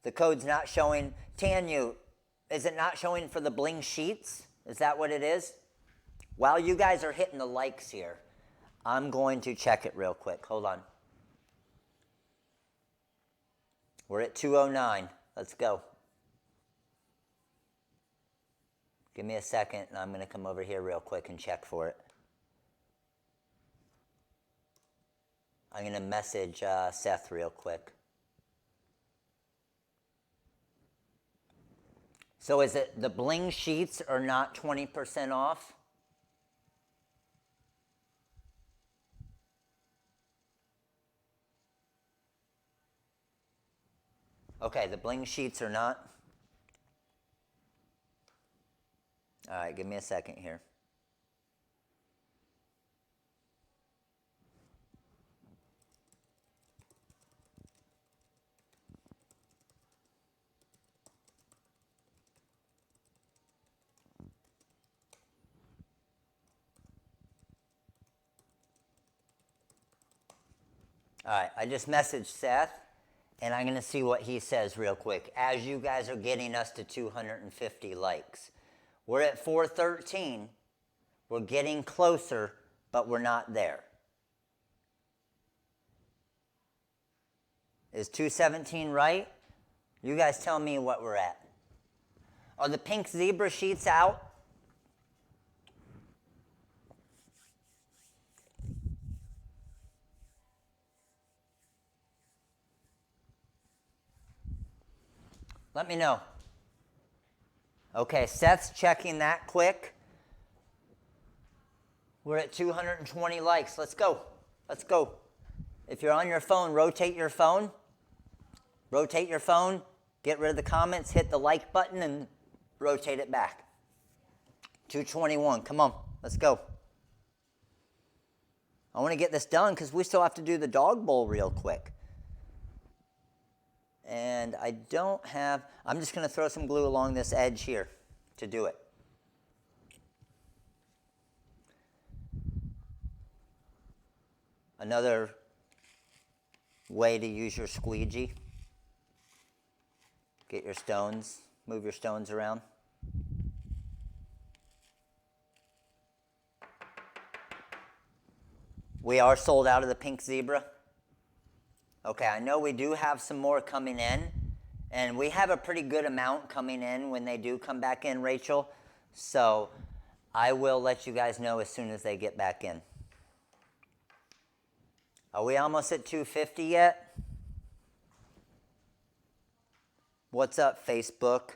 The code's not showing. Tanyu, is it not showing for the Bling sheets? Is that what it is? While you guys are hitting the likes here, I'm going to check it real quick. Hold on. We're at 209. Let's go. Give me a second, and I'm going to come over here real quick and check for it. I'm going to message Seth real quick. So is it the Bling sheets are not 20% off? Okay, the Bling sheets are not. All right, give me a second here. All right, I just messaged Seth, and I'm going to see what he says real quick as you guys are getting us to 250 likes. We're at 413. We're getting closer, but we're not there. Is 217 right? You guys tell me what we're at. Are the pink zebra sheets out? Let me know. Okay, Seth's checking that quick. We're at 220 likes. Let's go. Let's go. If you're on your phone, rotate your phone. Rotate your phone. Get rid of the comments. Hit the like button and rotate it back. 221. Come on. Let's go. I want to get this done because we still have to do the dog bowl real quick. And I don't have, I'm just going to throw some glue along this edge here to do it. Another way to use your squeegee. Get your stones, move your stones around. We are sold out of the pink zebra. Okay, I know we do have some more coming in, and we have a pretty good amount coming in when they do come back in, Rachel. So I will let you guys know as soon as they get back in. Are we almost at 250 yet? What's up, Facebook?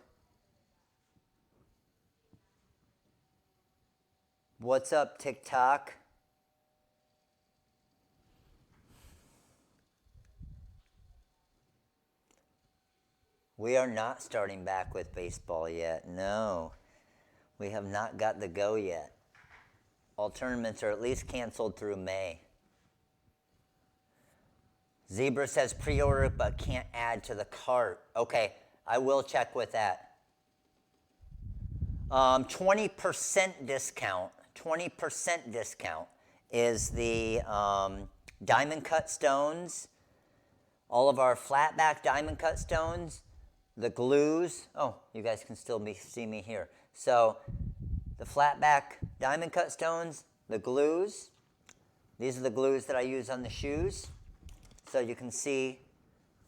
What's up, TikTok? We are not starting back with baseball yet. No, we have not got the go yet. All tournaments are at least canceled through May. Zebra says pre-order but can't add to the cart. Okay, I will check with that. 20% discount. 20% discount is the diamond cut stones. All of our flatback diamond cut stones. The glues, oh, you guys can still see me here. So the flatback diamond cut stones, the glues. These are the glues that I use on the shoes. So you can see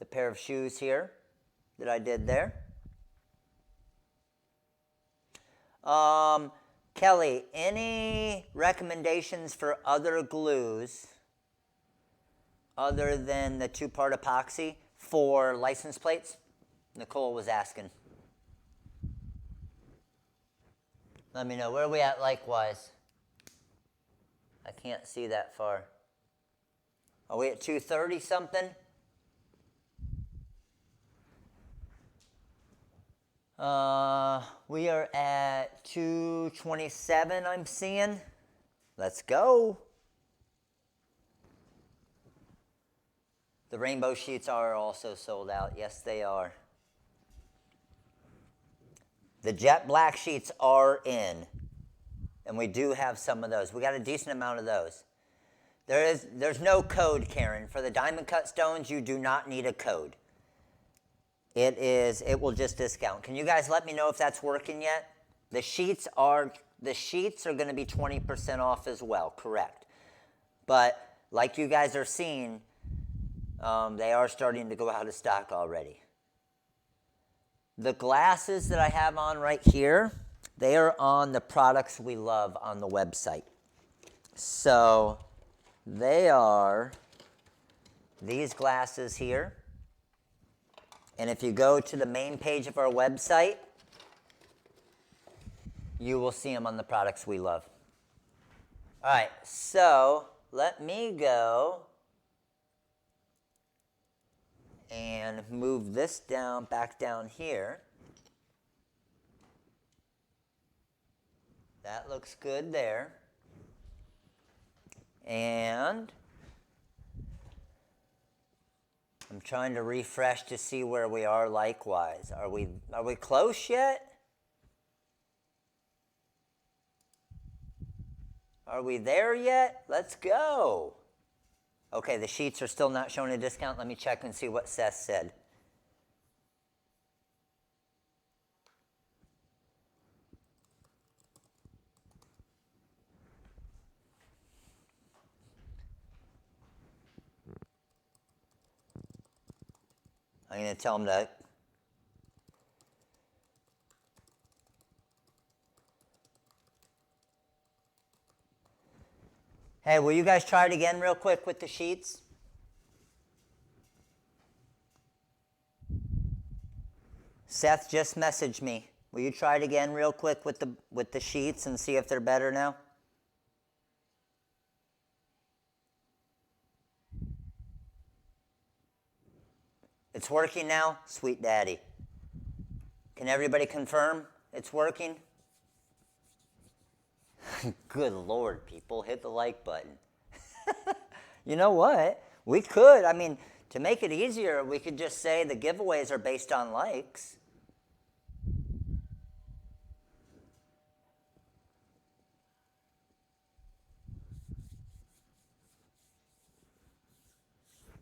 the pair of shoes here that I did there. Kelly, any recommendations for other glues other than the two-part epoxy for license plates? Nicole was asking. Let me know. Where are we at likewise? I can't see that far. Are we at 230 something? We are at 227, I'm seeing. Let's go. The rainbow sheets are also sold out. Yes, they are. The jet black sheets are in, and we do have some of those. We got a decent amount of those. There's no code, Karen. For the diamond cut stones, you do not need a code. It will just discount. Can you guys let me know if that's working yet? The sheets are going to be 20% off as well, correct. But like you guys are seeing, they are starting to go out of stock already. The glasses that I have on right here, they are on the products we love on the website. So they are these glasses here. And if you go to the main page of our website, you will see them on the products we love. All right, so let me go and move this down, back down here. That looks good there. And I'm trying to refresh to see where we are likewise. Are we close yet? Are we there yet? Let's go. Okay, the sheets are still not showing a discount. Let me check and see what Seth said. I'm going to tell them to... Hey, will you guys try it again real quick with the sheets? Seth just messaged me. Will you try it again real quick with the sheets and see if they're better now? It's working now? Sweet daddy. Can everybody confirm it's working? Good Lord, people, hit the like button. You know what? We could, I mean, to make it easier, we could just say the giveaways are based on likes.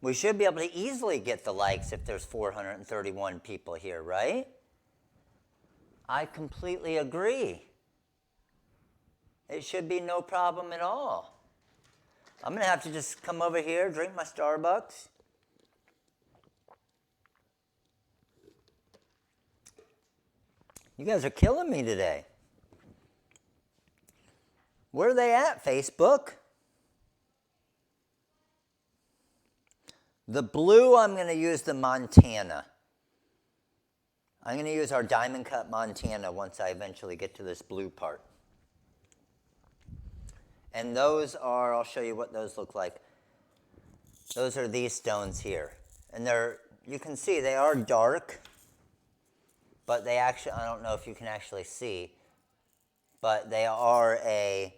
We should be able to easily get the likes if there's 431 people here, right? I completely agree. It should be no problem at all. I'm going to have to just come over here, drink my Starbucks. You guys are killing me today. Where are they at, Facebook? The blue, I'm going to use the Montana. I'm going to use our Diamond Cut Montana once I eventually get to this blue part. And those are, I'll show you what those look like. Those are these stones here. And they're, you can see they are dark, but they actually, I don't know if you can actually see, but they are a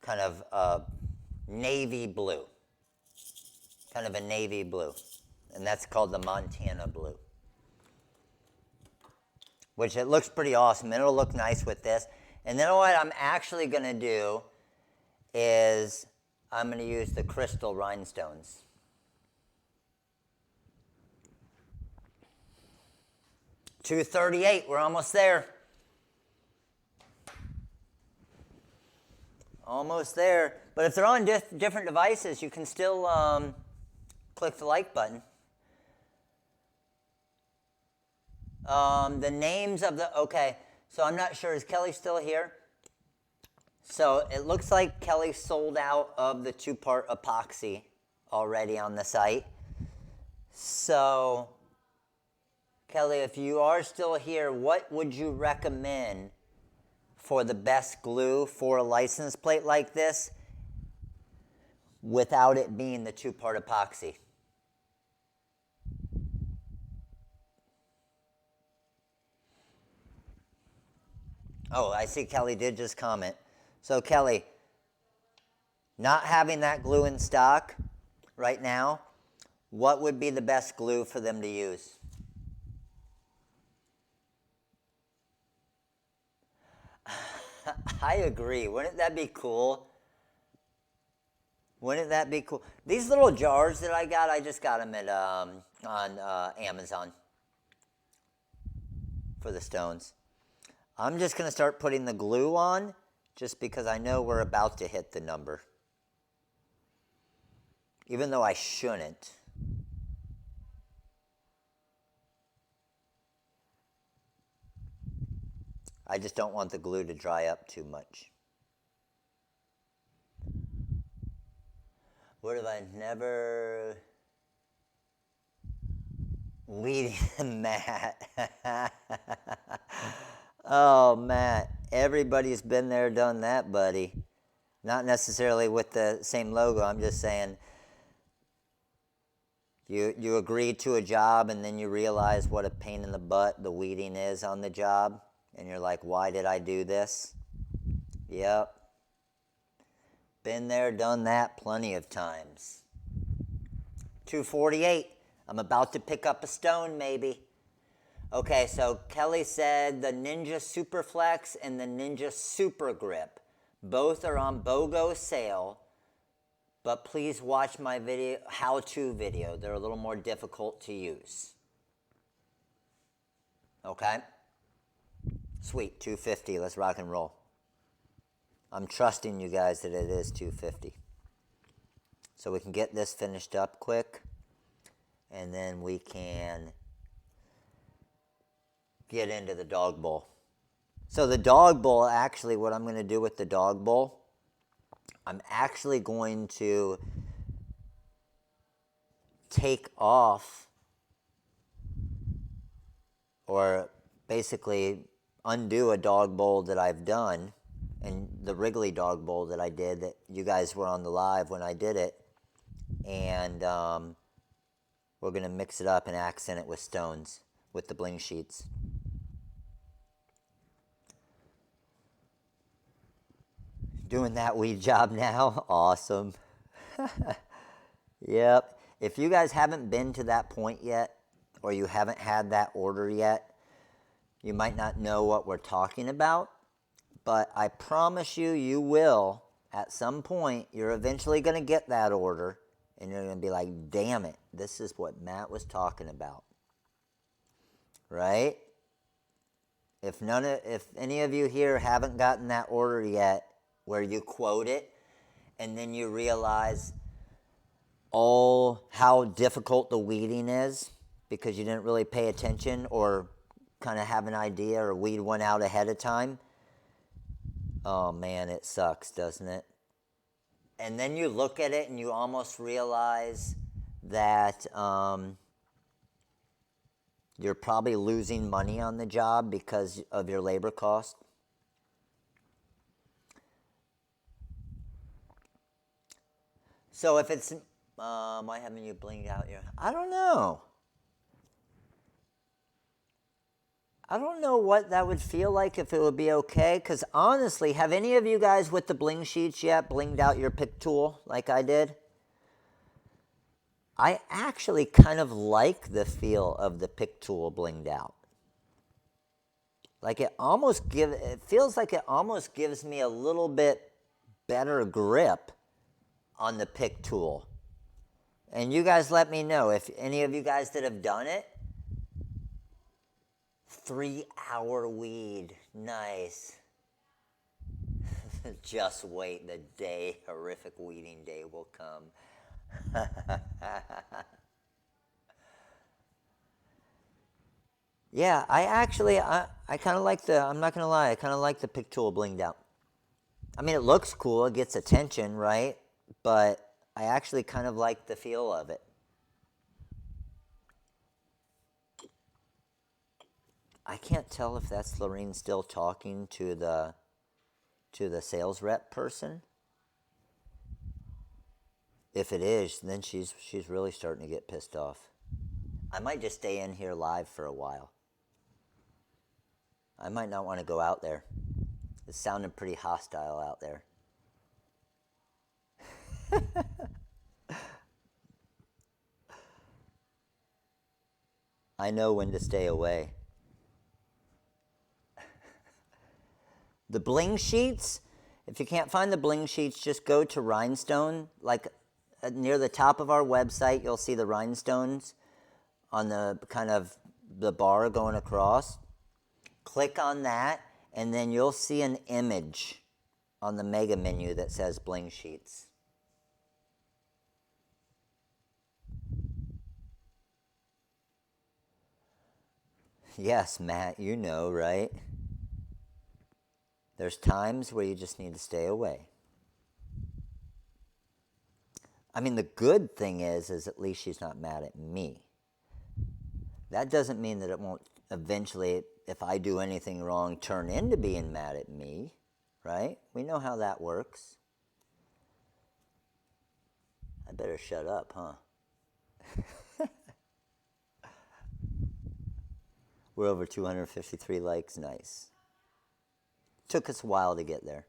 kind of navy blue. Kind of a navy blue. And that's called the Montana blue. Which it looks pretty awesome. It'll look nice with this. And then what I'm actually going to do is I'm going to use the crystal rhinestones. $238, we're almost there. Almost there. But if they're on different devices, you can still click the like button. The names of the, okay, so I'm not sure, is Kelly still here? So it looks like Kelly sold out of the 2-part epoxy already on the site. So, Kelly, if you are still here, what would you recommend for the best glue for a license plate like this without it being the 2-part epoxy? Oh, I see Kelly did just comment. So Kelly, not having that glue in stock right now, what would be the best glue for them to use? I agree. Wouldn't that be cool? Wouldn't that be cool? These little jars that I just got them at on Amazon for the stones. I'm just going to start putting the glue on just because I know we're about to hit the number. Even though I shouldn't. I just don't want the glue to dry up too much. What have I never... Weeding Matt. Oh, Matt, everybody's been there, done that, buddy. Not necessarily with the same logo. I'm just saying you agree to a job and then you realize what a pain in the butt the weeding is on the job. And you're like, why did I do this? Yep. Been there, done that plenty of times. 248. I'm about to pick up a stone, maybe. Okay, so Kelly said the Ninja Superflex and the Ninja Super Grip. Both are on BOGO sale, but please watch my video, how-to video. They're a little more difficult to use. Okay? Sweet, 250. Let's rock and roll. I'm trusting you guys that it is 250. So we can get this finished up quick, and then we can get into the dog bowl. So the dog bowl, actually, what I'm going to do with the dog bowl, I'm actually going to take off, or basically undo a dog bowl that I've done, and the Wrigley dog bowl that I did, that you guys were on the live when I did it, and we're going to mix it up and accent it with stones, with the bling sheets. Doing that weed job now? Awesome. Yep. If you guys haven't been to that point yet, or you haven't had that order yet, you might not know what we're talking about, but I promise you, you will. At some point, you're eventually going to get that order, and you're going to be like, damn it, this is what Matt was talking about. Right? If any of you here haven't gotten that order yet, where you quote it, and then you realize how difficult the weeding is because you didn't really pay attention or kind of have an idea or weed one out ahead of time. Oh man, it sucks, doesn't it? And then you look at it and you almost realize that you're probably losing money on the job because of your labor cost. So if it's, why haven't you blinged out your, I don't know. I don't know what that would feel like, if it would be okay, because honestly, have any of you guys with the bling sheets yet blinged out your pick tool like I did? I actually kind of like the feel of the pick tool blinged out. Like it feels like it almost gives me a little bit better grip on the pick tool. And you guys let me know if any of you guys that have done it. 3-hour weed, nice. Just wait, the day, horrific weeding day will come. Yeah, I kind of like I'm not going to lie, I kind of like the pick tool blinged out. I mean, it looks cool, it gets attention, right? But I actually kind of like the feel of it. I can't tell if that's Lorene still talking to the sales rep person. If it is, then she's really starting to get pissed off. I might just stay in here live for a while. I might not want to go out there. It's sounding pretty hostile out there. I know when to stay away. The bling sheets, if you can't find the bling sheets, just go to Rhinestone. Like near the top of our website, you'll see the Rhinestones on the kind of the bar going across. Click on that, and then you'll see an image on the mega menu that says bling sheets. Yes, Matt, you know, right? There's times where you just need to stay away. I mean, the good thing is at least she's not mad at me. That doesn't mean that it won't eventually, if I do anything wrong, turn into being mad at me, right? We know how that works. I better shut up, huh? We're over 253 likes, nice. Took us a while to get there.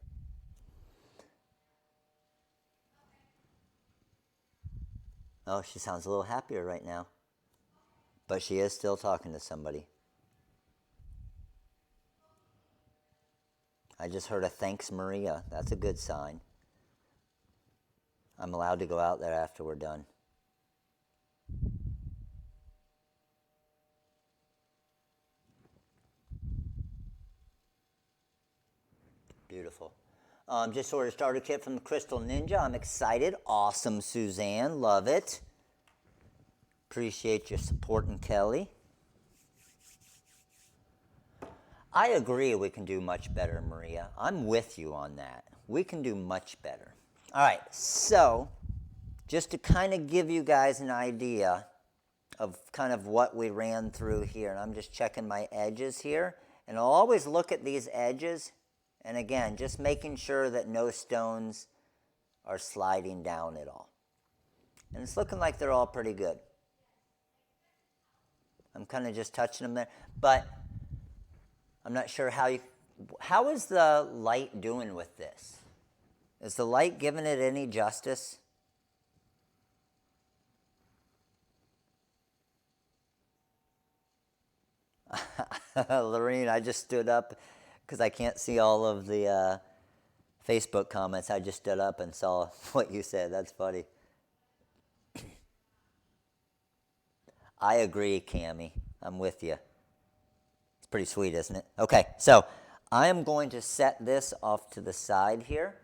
Oh, she sounds a little happier right now. But she is still talking to somebody. I just heard a thanks, Maria. That's a good sign. I'm allowed to go out there after we're done. Beautiful. Just ordered a starter kit from the Crystal Ninja. I'm excited. Awesome, Suzanne. Love it. Appreciate your support, and Kelly. I agree we can do much better, Maria. I'm with you on that. We can do much better. All right, so just to kind of give you guys an idea of kind of what we ran through here, and I'm just checking my edges here, and I'll always look at these edges, and again, just making sure that no stones are sliding down at all. And it's looking like they're all pretty good. I'm kind of just touching them there, but I'm not sure how is the light doing with this? Is the light giving it any justice? Lorene, I just stood up because I can't see all of the Facebook comments. I just stood up and saw what you said. That's funny. I agree, Cammie. I'm with you. It's pretty sweet, isn't it? Okay, so I am going to set this off to the side here.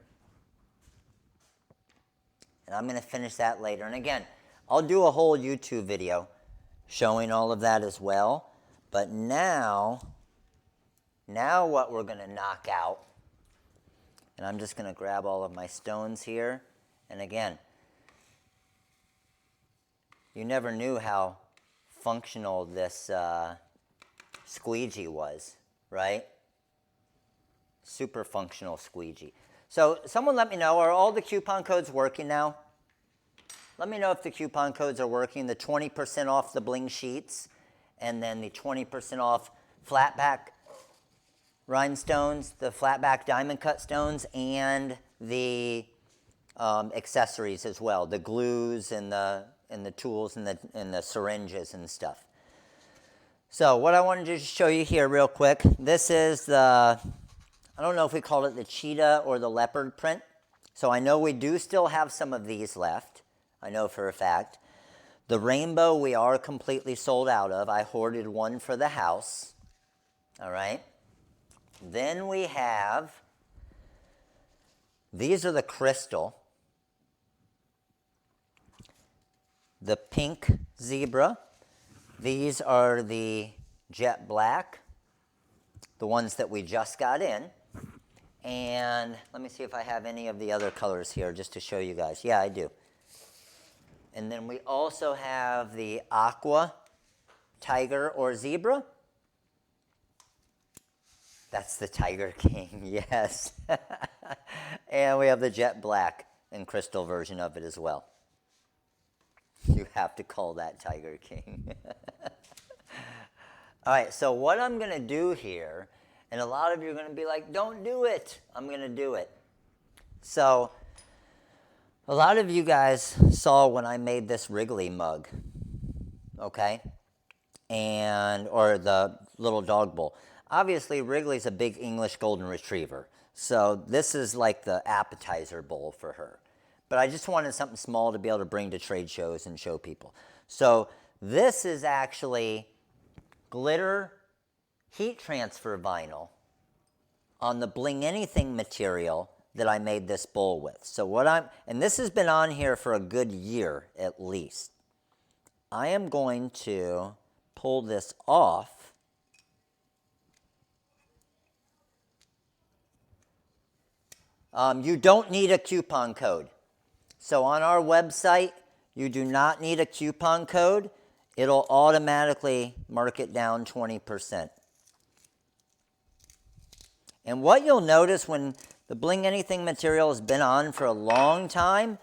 And I'm going to finish that later. And again, I'll do a whole YouTube video showing all of that as well. But now what we're going to knock out, and I'm just going to grab all of my stones here. And again, you never knew how functional this squeegee was, right? Super functional squeegee. So someone let me know, are all the coupon codes working now? Let me know if the coupon codes are working, the 20% off the Bling sheets, and then the 20% off Flatback Rhinestones, the Flatback diamond cut stones, and the accessories as well, the glues and the tools and the syringes and stuff. So what I wanted to show you here real quick, this is the, I don't know if we call it the cheetah or the leopard print. So I know we do still have some of these left. I know for a fact. The rainbow we are completely sold out of. I hoarded one for the house. All right. Then we have, these are the crystal. The pink zebra. These are the jet black, the ones that we just got in. And let me see if I have any of the other colors here just to show you guys. Yeah, I do. And then we also have the aqua tiger or zebra. That's the Tiger King, yes. And we have the jet black and crystal version of it as well. You have to call that Tiger King. All right, so what I'm going to do here, and a lot of you are going to be like, don't do it. I'm going to do it. So a lot of you guys saw when I made this Wrigley mug, okay? Or the little dog bowl. Obviously, Wrigley's a big English golden retriever. So this is like the appetizer bowl for her. But I just wanted something small to be able to bring to trade shows and show people. So this is actually glitter heat transfer vinyl on the Bling Anything material that I made this bowl with. So and this has been on here for a good year at least. I am going to pull this off. You don't need a coupon code. So on our website, you do not need a coupon code. It'll automatically mark it down 20%. And what you'll notice when the Bling Anything material has been on for a long time,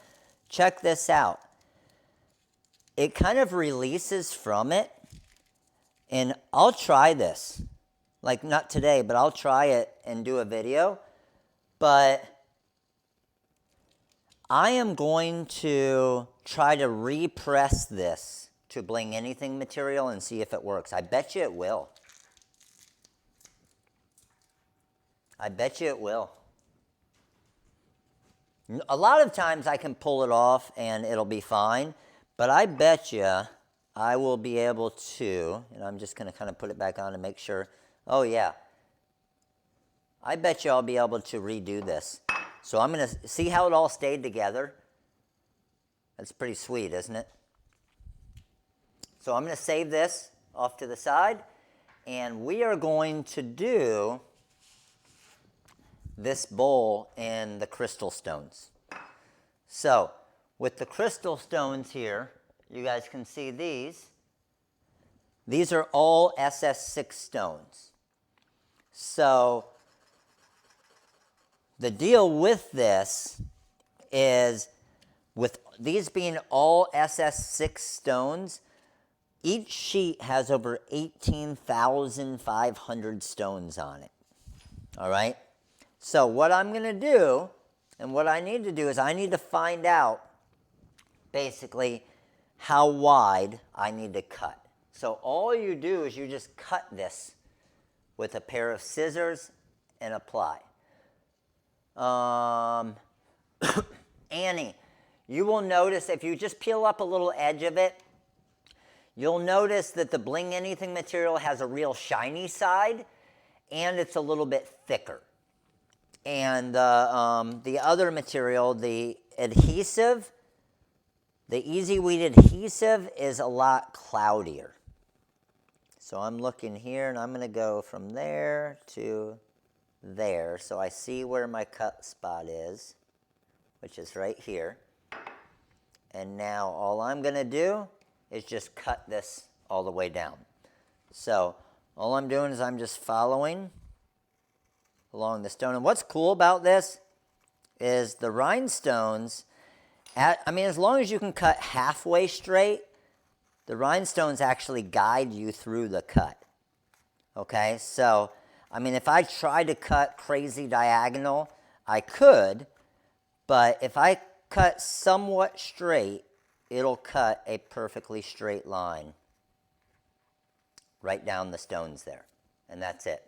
check this out. It kind of releases from it. And I'll try this. Like not today, but I'll try it and do a video. But I am going to try to repress this to Bling Anything material and see if it works. I bet you it will. I bet you it will. A lot of times I can pull it off and it'll be fine, but I bet you I will be able to, and I'm just going to kind of put it back on to make sure. Oh yeah. I bet you I'll be able to redo this. So I'm going to see how it all stayed together. That's pretty sweet, isn't it? So I'm going to save this off to the side, And we are going to do this bowl in the crystal stones. So with the crystal stones here, you guys can see these. These are all SS6 stones. So the deal with this is, with these being all SS6 stones, each sheet has over 18,500 stones on it. All right? So what I'm going to do, and what I need to do, is I need to find out basically how wide I need to cut. So all you do is you just cut this with a pair of scissors and apply. Annie, you will notice if you just peel up a little edge of it, you'll notice that the Bling Anything material has a real shiny side, and it's a little bit thicker. And the other material, the adhesive, the Easy Weed adhesive is a lot cloudier. So I'm looking here, and I'm going to go from there to there. So I see where my cut spot is, which is right here. And now all I'm going to do is just cut this all the way down. So all I'm doing is I'm just following along the stone. And what's cool about this is the rhinestones, as long as you can cut halfway straight, the rhinestones actually guide you through the cut. Okay, so, if I tried to cut crazy diagonal, I could, but if I cut somewhat straight, it'll cut a perfectly straight line right down the stones there, and that's it.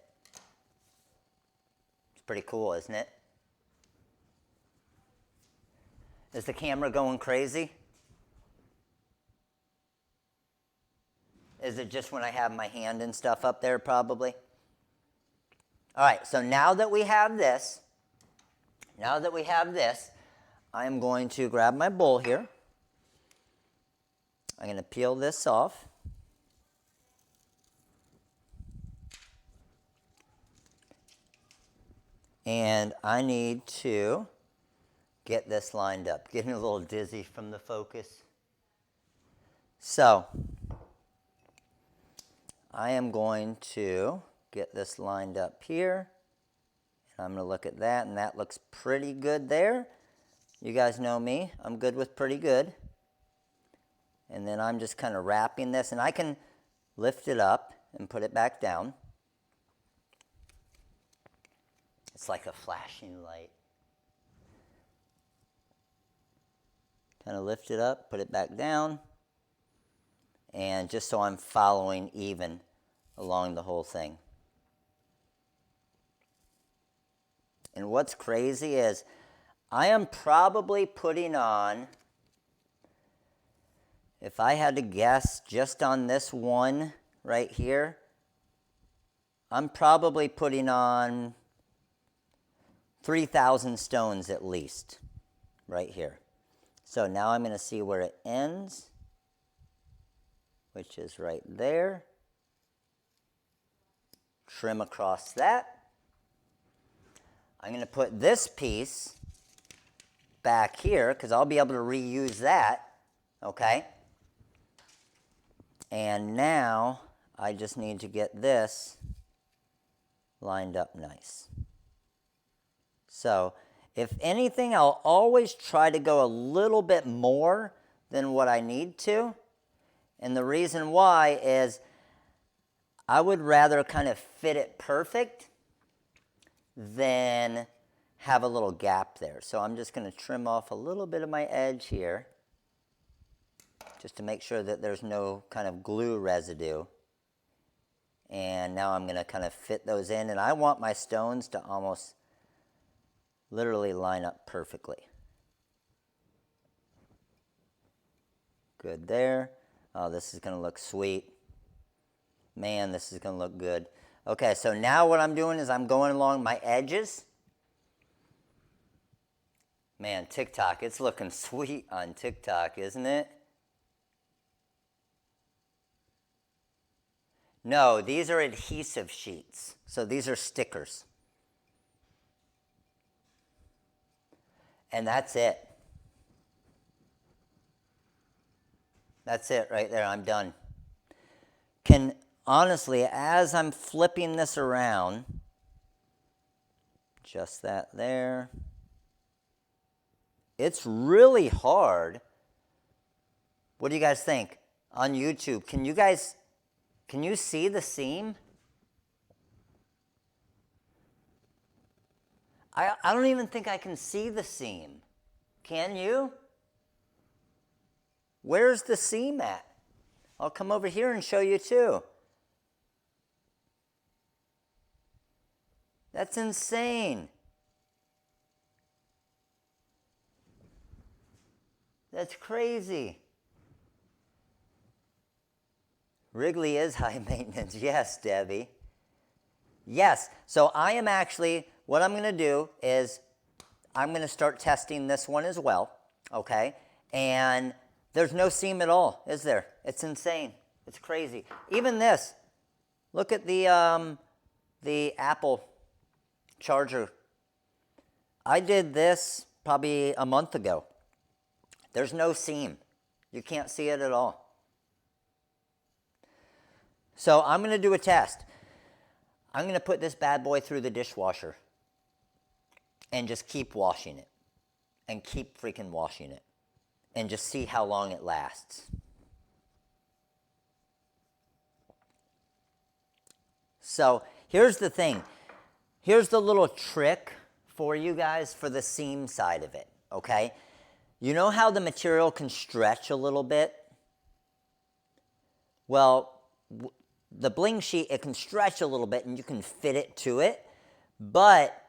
It's pretty cool, isn't it? Is the camera going crazy? Is it just when I have my hand and stuff up there, probably? All right, so now that we have this, I'm going to grab my bowl here. I'm going to peel this off. And I need to get this lined up. Getting a little dizzy from the focus. So I am going to get this lined up here. And I'm going to look at that, and that looks pretty good there. You guys know me. I'm good with pretty good. And then I'm just kind of wrapping this, and I can lift it up and put it back down. It's like a flashing light. Kind of lift it up, put it back down, and just so I'm following even along the whole thing. And what's crazy is I am probably putting on, if I had to guess just on this one right here, I'm probably putting on 3,000 stones at least right here. So now I'm going to see where it ends, which is right there. Trim across that. I'm going to put this piece back here because I'll be able to reuse that, okay? And now I just need to get this lined up nice. So if anything, I'll always try to go a little bit more than what I need to. And the reason why is I would rather kind of fit it perfect than have a little gap there. So I'm just going to trim off a little bit of my edge here just to make sure that there's no kind of glue residue. And now I'm going to kind of fit those in. And I want my stones to almost literally line up perfectly. Good there. Oh, this is going to look sweet. Man, this is going to look good. Okay, so now what I'm doing is I'm going along my edges. Man, TikTok, it's looking sweet on TikTok, isn't it? No, these are adhesive sheets. So these are stickers. And that's it. That's it right there. I'm done. Honestly, as I'm flipping this around, just that there. It's really hard. What do you guys think? On YouTube, can you see the seam? I don't even think I can see the seam. Can you? Where's the seam at? I'll come over here and show you too. That's insane. That's crazy. Wrigley is high maintenance. Yes, Debbie. Yes. So I am actually, what I'm going to do is I'm going to start testing this one as well. Okay. And there's no seam at all, is there? It's insane. It's crazy. Even this. Look at the Apple charger. I did this probably a month ago. There's no seam. You can't see it at all. So I'm going to do a test. I'm going to put this bad boy through the dishwasher and just keep washing it and keep freaking washing it and just see how long it lasts. So here's the thing. Here's the little trick for you guys for the seam side of it, okay? You know how the material can stretch a little bit? Well, the Bling sheet, it can stretch a little bit and you can fit it to it. But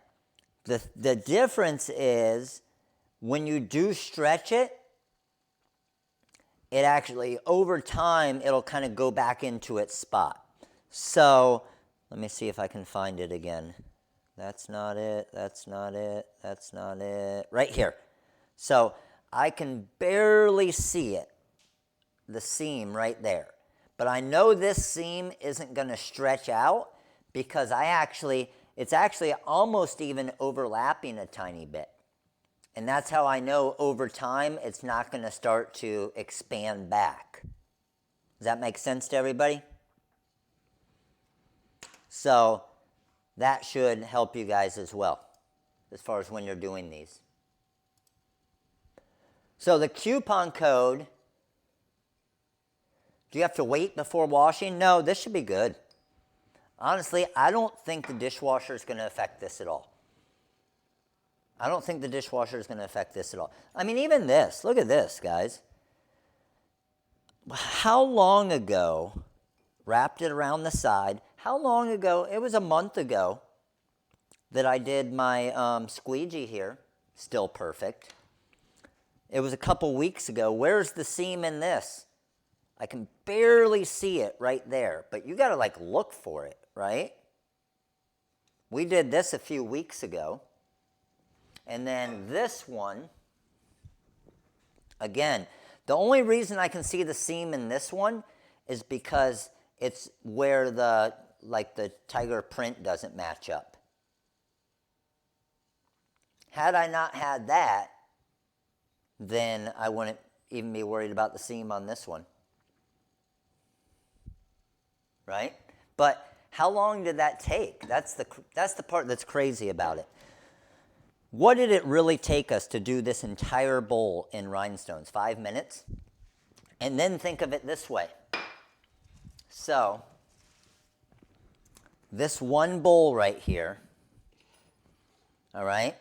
the difference is when you do stretch it, it actually, over time, it'll kind of go back into its spot. So let me see if I can find it again. That's not it. That's not it. That's not it. Right here. So I can barely see it, the seam right there. But I know this seam isn't going to stretch out because it's actually almost even overlapping a tiny bit. And that's how I know over time it's not going to start to expand back. Does that make sense to everybody? So that should help you guys as well, as far as when you're doing these. So the coupon code, do you have to wait before washing? No, this should be good. Honestly, I don't think the dishwasher is going to affect this at all. I don't think the dishwasher is going to affect this at all. I mean, even this. Look at this, guys. How long ago, wrapped it around the side, how long ago, it was a month ago, that I did my squeegee here. Still perfect. It was a couple weeks ago. Where's the seam in this? I can barely see it right there, but you got to like look for it, right? We did this a few weeks ago. And then this one, again, the only reason I can see the seam in this one is because it's where the tiger print doesn't match up. Had I not had that, then I wouldn't even be worried about the seam on this one. Right? But how long did that take? That's the part that's crazy about it. What did it really take us to do this entire bowl in Rhinestones? 5 minutes? And then think of it this way. So, this one bowl right here, all right?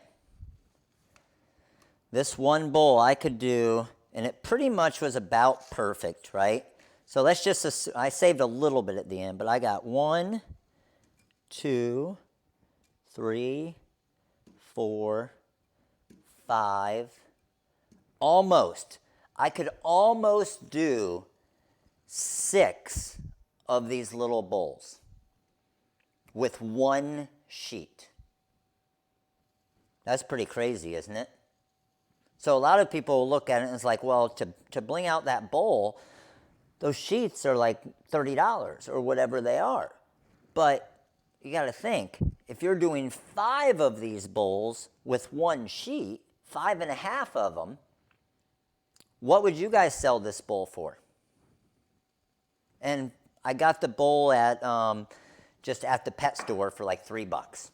This one bowl I could do, and it pretty much was about perfect, right? So let's just, I saved a little bit at the end, but I got 1, 2, 3, 4, 5, almost. I could almost do 6 of these little bowls with one sheet. That's pretty crazy, isn't it? So a lot of people look at it and it's like, well, to bling out that bowl, those sheets are like $30 or whatever they are. But you got to think, if you're doing 5 of these bowls with one sheet, 5.5 of them, what would you guys sell this bowl for? And I got the bowl at just at the pet store for like $3.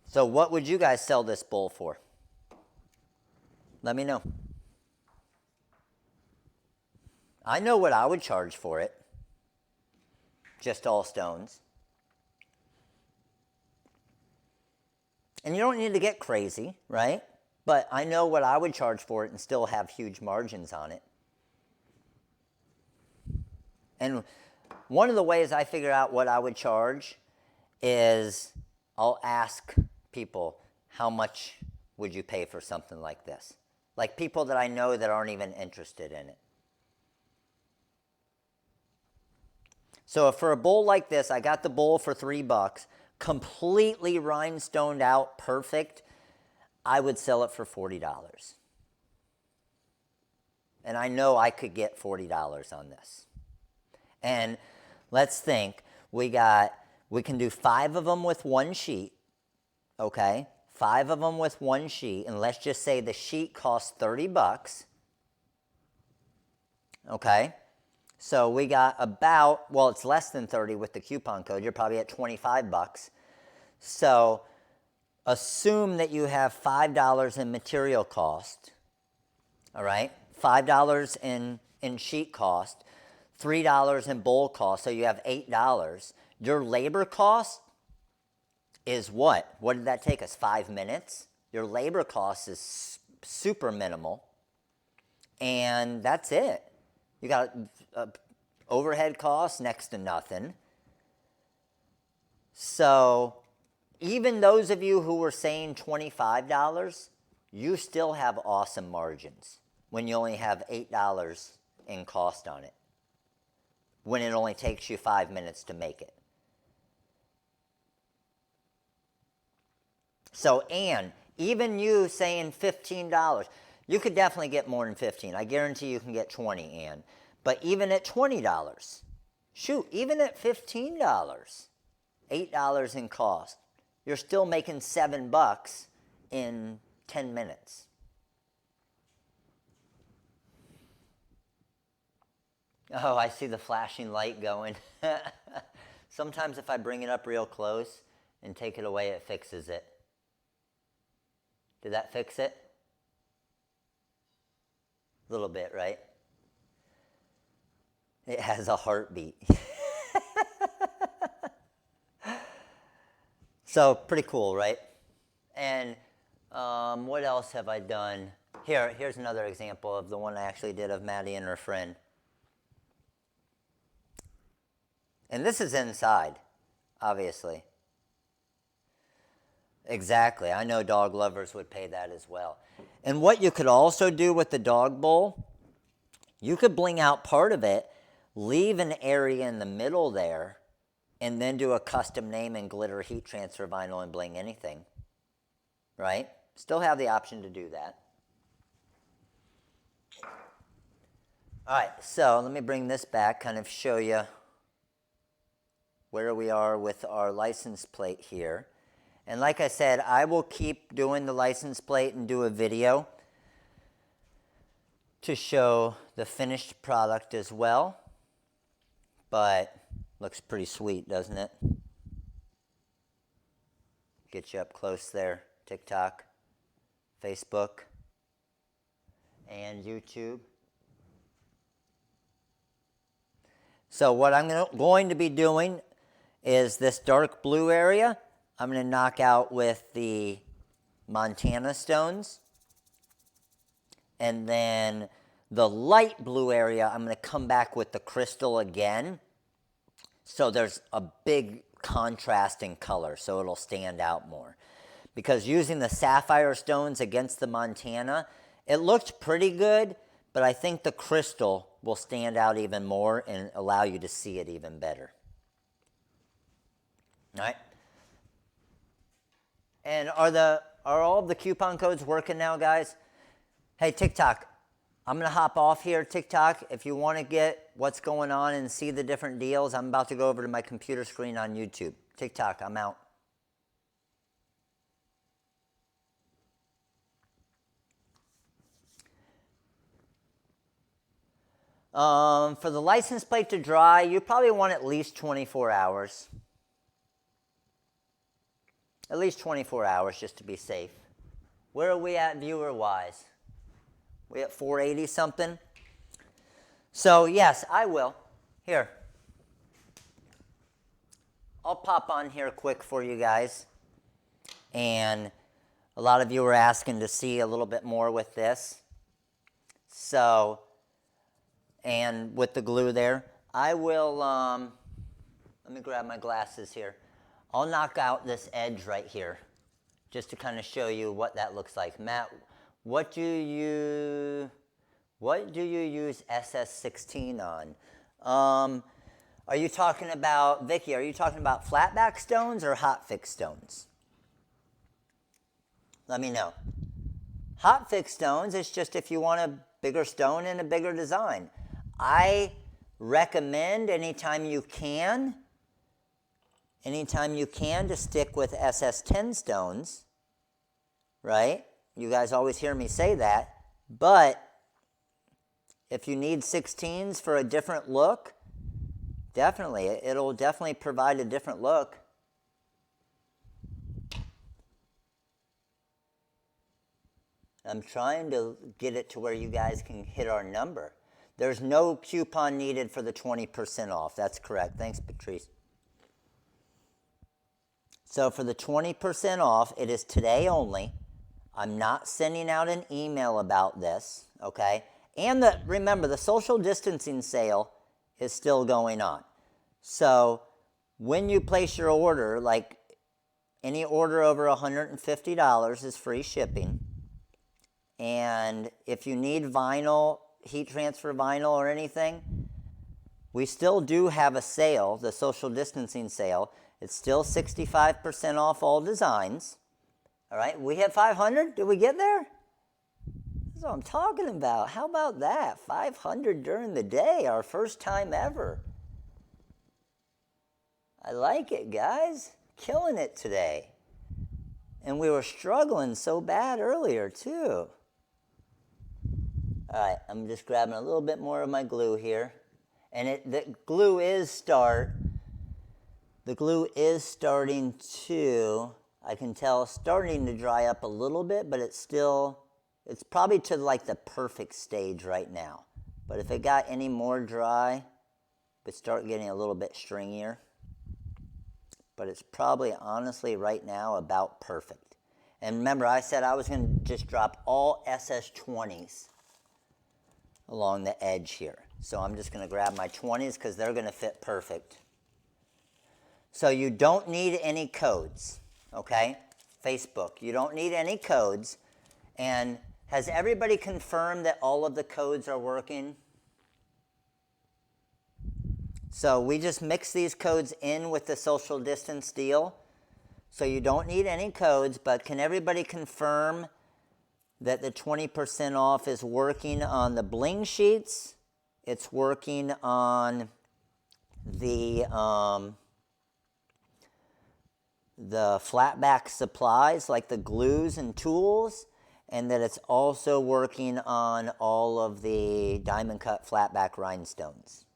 So what would you guys sell this bowl for? Let me know. I know what I would charge for it. Just all stones. And you don't need to get crazy, right? But I know what I would charge for it and still have huge margins on it. And one of the ways I figure out what I would charge is I'll ask people, how much would you pay for something like this? Like people that I know that aren't even interested in it. So for a bowl like this, I got the bowl for $3, completely rhinestoned out, perfect. I would sell it for $40. And I know I could get $40 on this. And let's think, we can do 5 of them with one sheet, okay? 5 of them with one sheet, and let's just say the sheet costs $30, okay? So we got about, well, it's less than 30 with the coupon code. You're probably at $25. So assume that you have $5 in material cost, all right? $5 in sheet cost, $3 in bowl cost, so you have $8. Your labor cost is what? What did that take us, 5 minutes? Your labor cost is super minimal, and that's it. You got overhead costs next to nothing. So even those of you who were saying $25, you still have awesome margins when you only have $8 in cost on it, when it only takes you 5 minutes to make it. So, Ann, even you saying $15, you could definitely get more than 15. I guarantee you can get 20, Ann. But even at $20, shoot, even at $15, $8 in cost, you're still making $7 in 10 minutes. Oh, I see the flashing light going. Sometimes if I bring it up real close and take it away, it fixes it. Did that fix it? A little bit, right? It has a heartbeat. So pretty cool, right? And what else have I done? Here's another example of the one I actually did of Maddie and her friend. And this is inside, obviously. Exactly. I know dog lovers would pay that as well. And what you could also do with the dog bowl, you could bling out part of it, leave an area in the middle there, and then do a custom name and glitter heat transfer vinyl and bling anything, right? Still have the option to do that. All right, so let me bring this back, kind of show you where we are with our license plate here. And like I said, I will keep doing the license plate and do a video to show the finished product as well. But looks pretty sweet, doesn't it? Get you up close there. TikTok, Facebook, and YouTube. So what I'm going to be doing is this dark blue area, I'm going to knock out with the Montana stones. And then the light blue area, I'm going to come back with the crystal again. So there's a big contrast in color, so it'll stand out more. Because using the sapphire stones against the Montana, it looked pretty good, but I think the crystal will stand out even more and allow you to see it even better. All right? And are all the coupon codes working now, guys? Hey, TikTok, I'm going to hop off here, TikTok. If you want to get what's going on and see the different deals, I'm about to go over to my computer screen on YouTube. TikTok, I'm out. For the license plate to dry, you probably want at least 24 hours. At least 24 hours just to be safe. Where are we at viewer-wise? We at 480 something? So yes, I will. Here. I'll pop on here quick for you guys. And a lot of you were asking to see a little bit more with this. So, and with the glue there, I will, let me grab my glasses here. I'll knock out this edge right here just to kind of show you what that looks like. Matt, what do you use SS16 on? Are you talking about, Vicky, are you talking about flatback stones or hot fix stones? Let me know. Hot fix stones is just if you want a bigger stone and a bigger design. I recommend anytime you can to stick with SS10 stones, right? You guys always hear me say that, but if you need 16s for a different look, definitely, it'll definitely provide a different look. I'm trying to get it to where you guys can hit our number. There's no coupon needed for the 20% off. That's correct. Thanks, Patrice. So for the 20% off, it is today only. I'm not sending out an email about this, okay? And remember, the social distancing sale is still going on. So when you place your order, like any order over $150 is free shipping. And if you need vinyl, heat transfer vinyl or anything, we still do have a sale, the social distancing sale. It's still 65% off all designs. All right, we hit 500. Did we get there? That's what I'm talking about. How about that? 500 during the day, our first time ever. I like it, guys. Killing it today. And we were struggling so bad earlier, too. All right, I'm just grabbing a little bit more of my glue here. And the glue is starting to, I can tell, starting to dry up a little bit, but it's probably to like the perfect stage right now. But if it got any more dry, it would start getting a little bit stringier. But it's probably, honestly, right now about perfect. And remember, I said I was going to just drop all SS20s along the edge here. So I'm just going to grab my 20s because they're going to fit perfect. So you don't need any codes, okay? Facebook, you don't need any codes. And has everybody confirmed that all of the codes are working? So we just mix these codes in with the social distance deal. So you don't need any codes, but can everybody confirm that the 20% off is working on the Bling sheets? It's working on the flatback supplies like the glues and tools, and that it's also working on all of the diamond cut flatback rhinestones.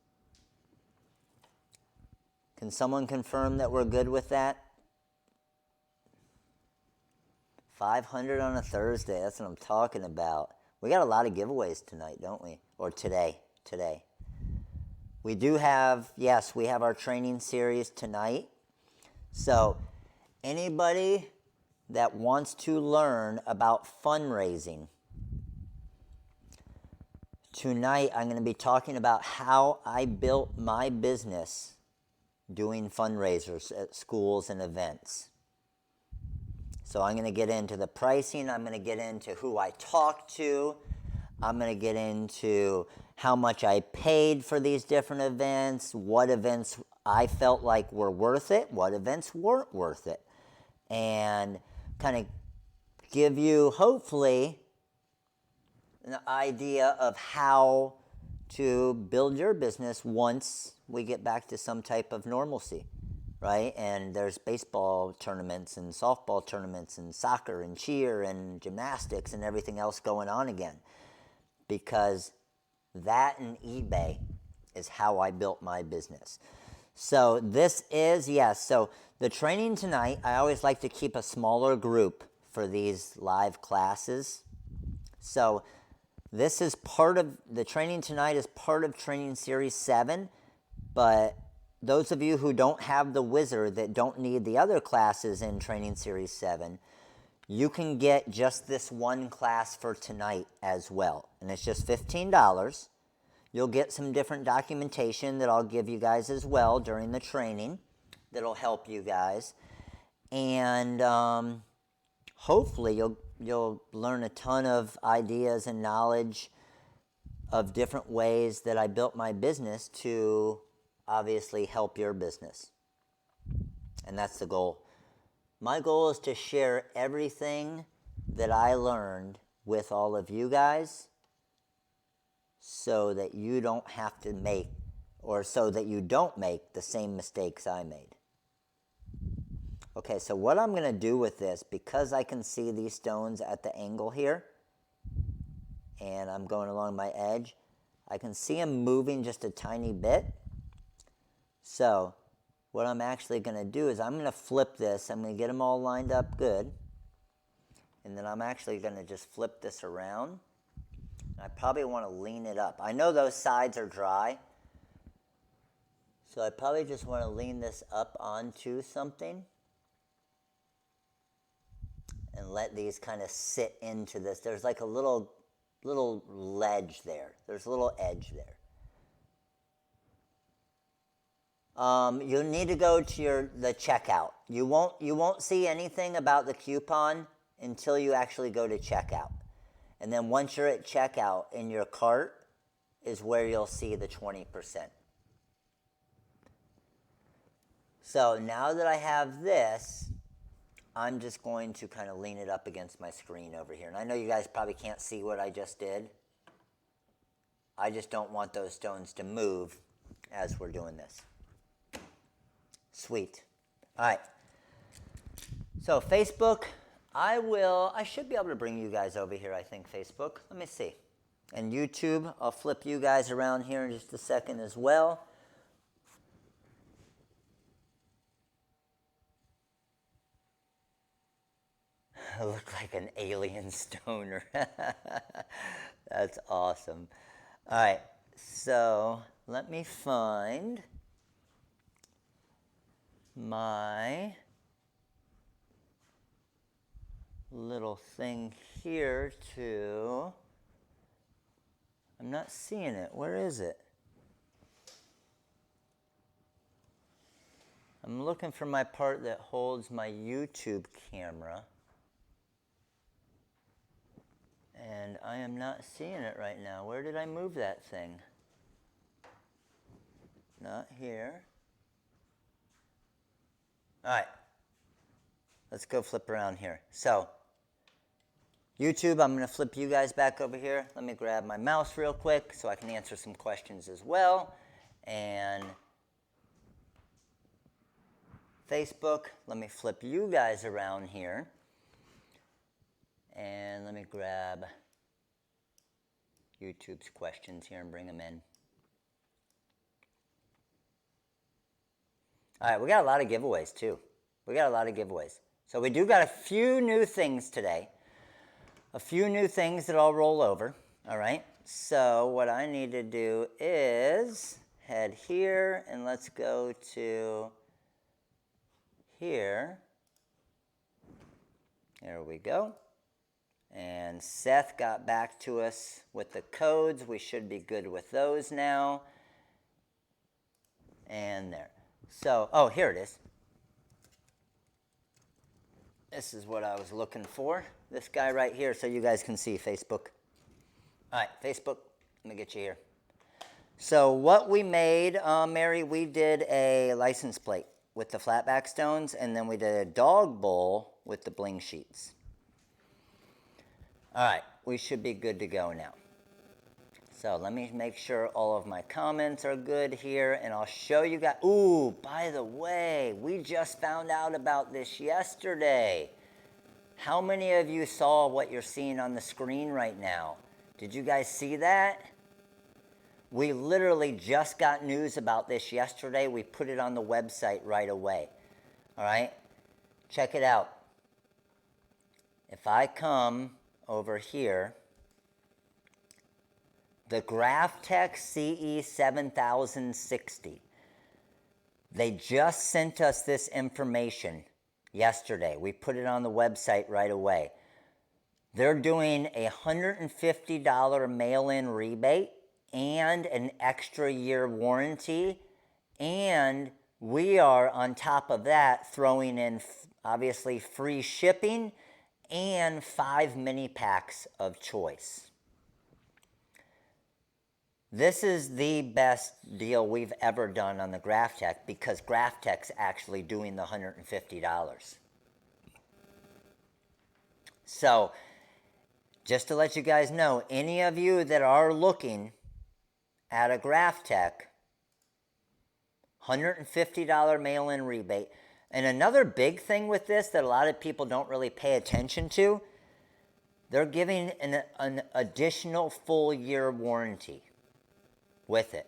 Can someone confirm that we're good with that? 500 on a Thursday, that's what I'm talking about. We got a lot of giveaways tonight, don't we? Or today. We do have, yes, we have our training series tonight. So anybody that wants to learn about fundraising, tonight I'm going to be talking about how I built my business doing fundraisers at schools and events. So I'm going to get into the pricing, I'm going to get into who I talk to, I'm going to get into how much I paid for these different events, what events I felt like were worth it, what events weren't worth it, and kind of give you, hopefully, an idea of how to build your business once we get back to some type of normalcy, right? And there's baseball tournaments and softball tournaments and soccer and cheer and gymnastics and everything else going on again. Because that and eBay is how I built my business. So this is, yes, so the training tonight, I always like to keep a smaller group for these live classes. So this is part of, the training tonight is part of training series 7, but those of you who don't have the wizard that don't need the other classes in training series 7, you can get just this one class for tonight as well. And it's just $15. You'll get some different documentation that I'll give you guys as well during the training that'll help you guys. And hopefully you'll learn a ton of ideas and knowledge of different ways that I built my business to obviously help your business. And that's the goal. My goal is to share everything that I learned with all of you guys so that you don't have to make, or so that you don't make the same mistakes I made. Okay, so what I'm going to do with this, because I can see these stones at the angle here, and I'm going along my edge, I can see them moving just a tiny bit. So what I'm actually going to do is I'm going to flip this. I'm going to get them all lined up good. And then I'm actually going to just flip this around. I probably want to lean it up. I know those sides are dry, so I probably just want to lean this up onto something and let these kind of sit into this. There's like a little ledge there. There's a little edge there. You'll need to go to the checkout. You won't see anything about the coupon until you actually go to checkout. And then once you're at checkout, in your cart is where you'll see the 20%. So now that I have this, I'm just going to kind of lean it up against my screen over here. And I know you guys probably can't see what I just did. I just don't want those stones to move as we're doing this. Sweet. All right. So Facebook, I should be able to bring you guys over here, I think, Facebook. Let me see. And YouTube, I'll flip you guys around here in just a second as well. I look like an alien stoner. That's awesome. All right, so let me find my little thing here to, I'm not seeing it. Where is it? I'm looking for my part that holds my YouTube camera. And I am not seeing it right now. Where did I move that thing? Not here. All right. Let's go flip around here. So, YouTube, I'm going to flip you guys back over here. Let me grab my mouse real quick so I can answer some questions as well. And Facebook, let me flip you guys around here. And let me grab YouTube's questions here and bring them in. All right, we got a lot of giveaways too. So we do got a few new things today. A few new things that I'll roll over, all right? So what I need to do is head here and let's go to here. There we go. And Seth got back to us with the codes. We should be good with those now. And there. So, oh, here it is. This is what I was looking for. This guy right here, so you guys can see Facebook. All right, Facebook, let me get you here. So what we made, Mary, we did a license plate with the flatback stones, and then we did a dog bowl with the bling sheets. All right, we should be good to go now. So let me make sure all of my comments are good here, and I'll show you guys. Ooh, by the way, we just found out about this yesterday. How many of you saw what you're seeing on the screen right now? Did you guys see that? We literally just got news about this yesterday. We put it on the website right away. All right, check it out. If I come over here, the GraphTech CE7060, they just sent us this information yesterday. We put it on the website right away. They're doing a $150 mail-in rebate and an extra year warranty, and we are on top of that throwing in obviously free shipping and 5 mini packs of choice. This is the best deal we've ever done on the GraphTech because GraphTech's actually doing the $150. So, just to let you guys know, any of you that are looking at a GraphTech, $150 mail-in rebate. And another big thing with this that a lot of people don't really pay attention to, they're giving an additional full year warranty with it.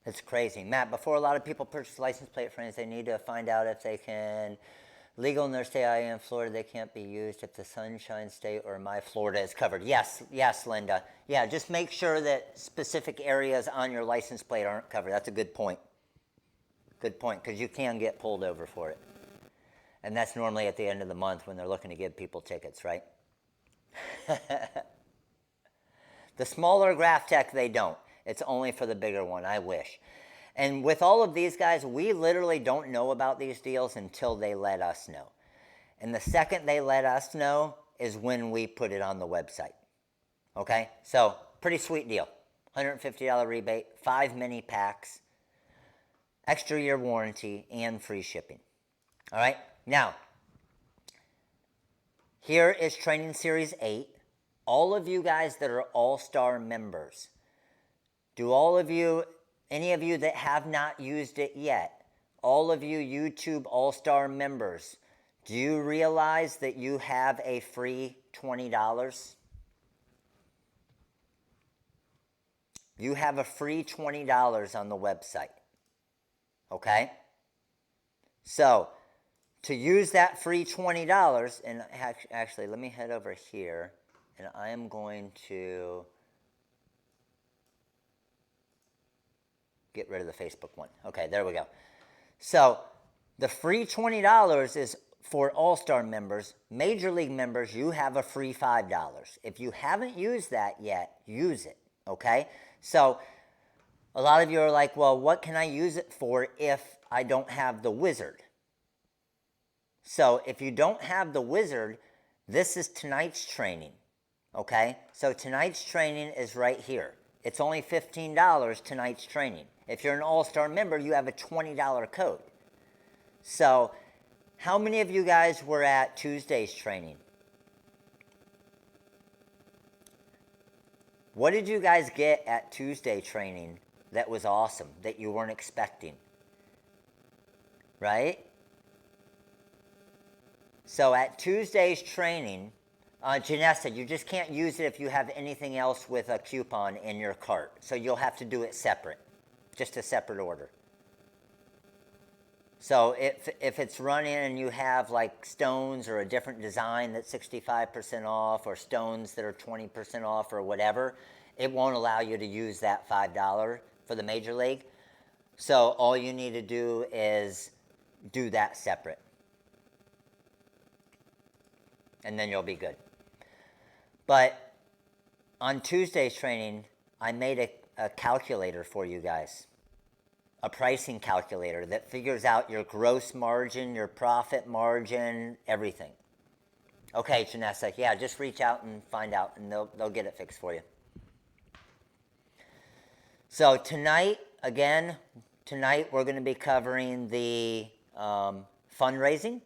It's crazy. Matt, before a lot of people purchase license plate frames, they need to find out if they can, legal in their state, i.e. in Florida, they can't be used if the Sunshine State or my Florida is covered. Yes, Linda. Yeah, just make sure that specific areas on your license plate aren't covered. That's a good point. Good point, because you can get pulled over for it. And that's normally at the end of the month when they're looking to give people tickets, right? The smaller GraphTech, they don't. It's only for the bigger one, I wish. And with all of these guys, we literally don't know about these deals until they let us know. And the second they let us know is when we put it on the website. Okay? So, pretty sweet deal. $150 rebate, 5 mini packs, extra year warranty, and free shipping. All right? Now, here is Training Series 8. All of you guys that are All-Star members, any of you that have not used it yet, all of you YouTube All-Star members, do you realize that you have a free $20? You have a free $20 on the website. Okay? So, to use that free $20, and actually, let me head over here, and I am going to get rid of the Facebook one. Okay, there we go. So, the free $20 is for All-Star members. Major League members, you have a free $5. If you haven't used that yet, use it, okay? So, a lot of you are like, well, what can I use it for if I don't have the wizard? So, if you don't have the wizard, this is tonight's training, okay? So, tonight's training is right here. It's only $15, tonight's training. If you're an All-Star member, you have a $20 code. So, how many of you guys were at Tuesday's training? What did you guys get at Tuesday training that was awesome, that you weren't expecting? Right? So, at Tuesday's training, Janessa, you just can't use it if you have anything else with a coupon in your cart. So you'll have to do it separate, just a separate order. So if it's running and you have like stones or a different design that's 65% off or stones that are 20% off or whatever, it won't allow you to use that $5 for the Major League. So all you need to do is do that separate. And then you'll be good. But on Tuesday's training, I made a calculator for you guys. A pricing calculator that figures out your gross margin, your profit margin, everything. Okay, Janessa, yeah, just reach out and find out, and they'll get it fixed for you. So tonight we're going to be covering the fundraising.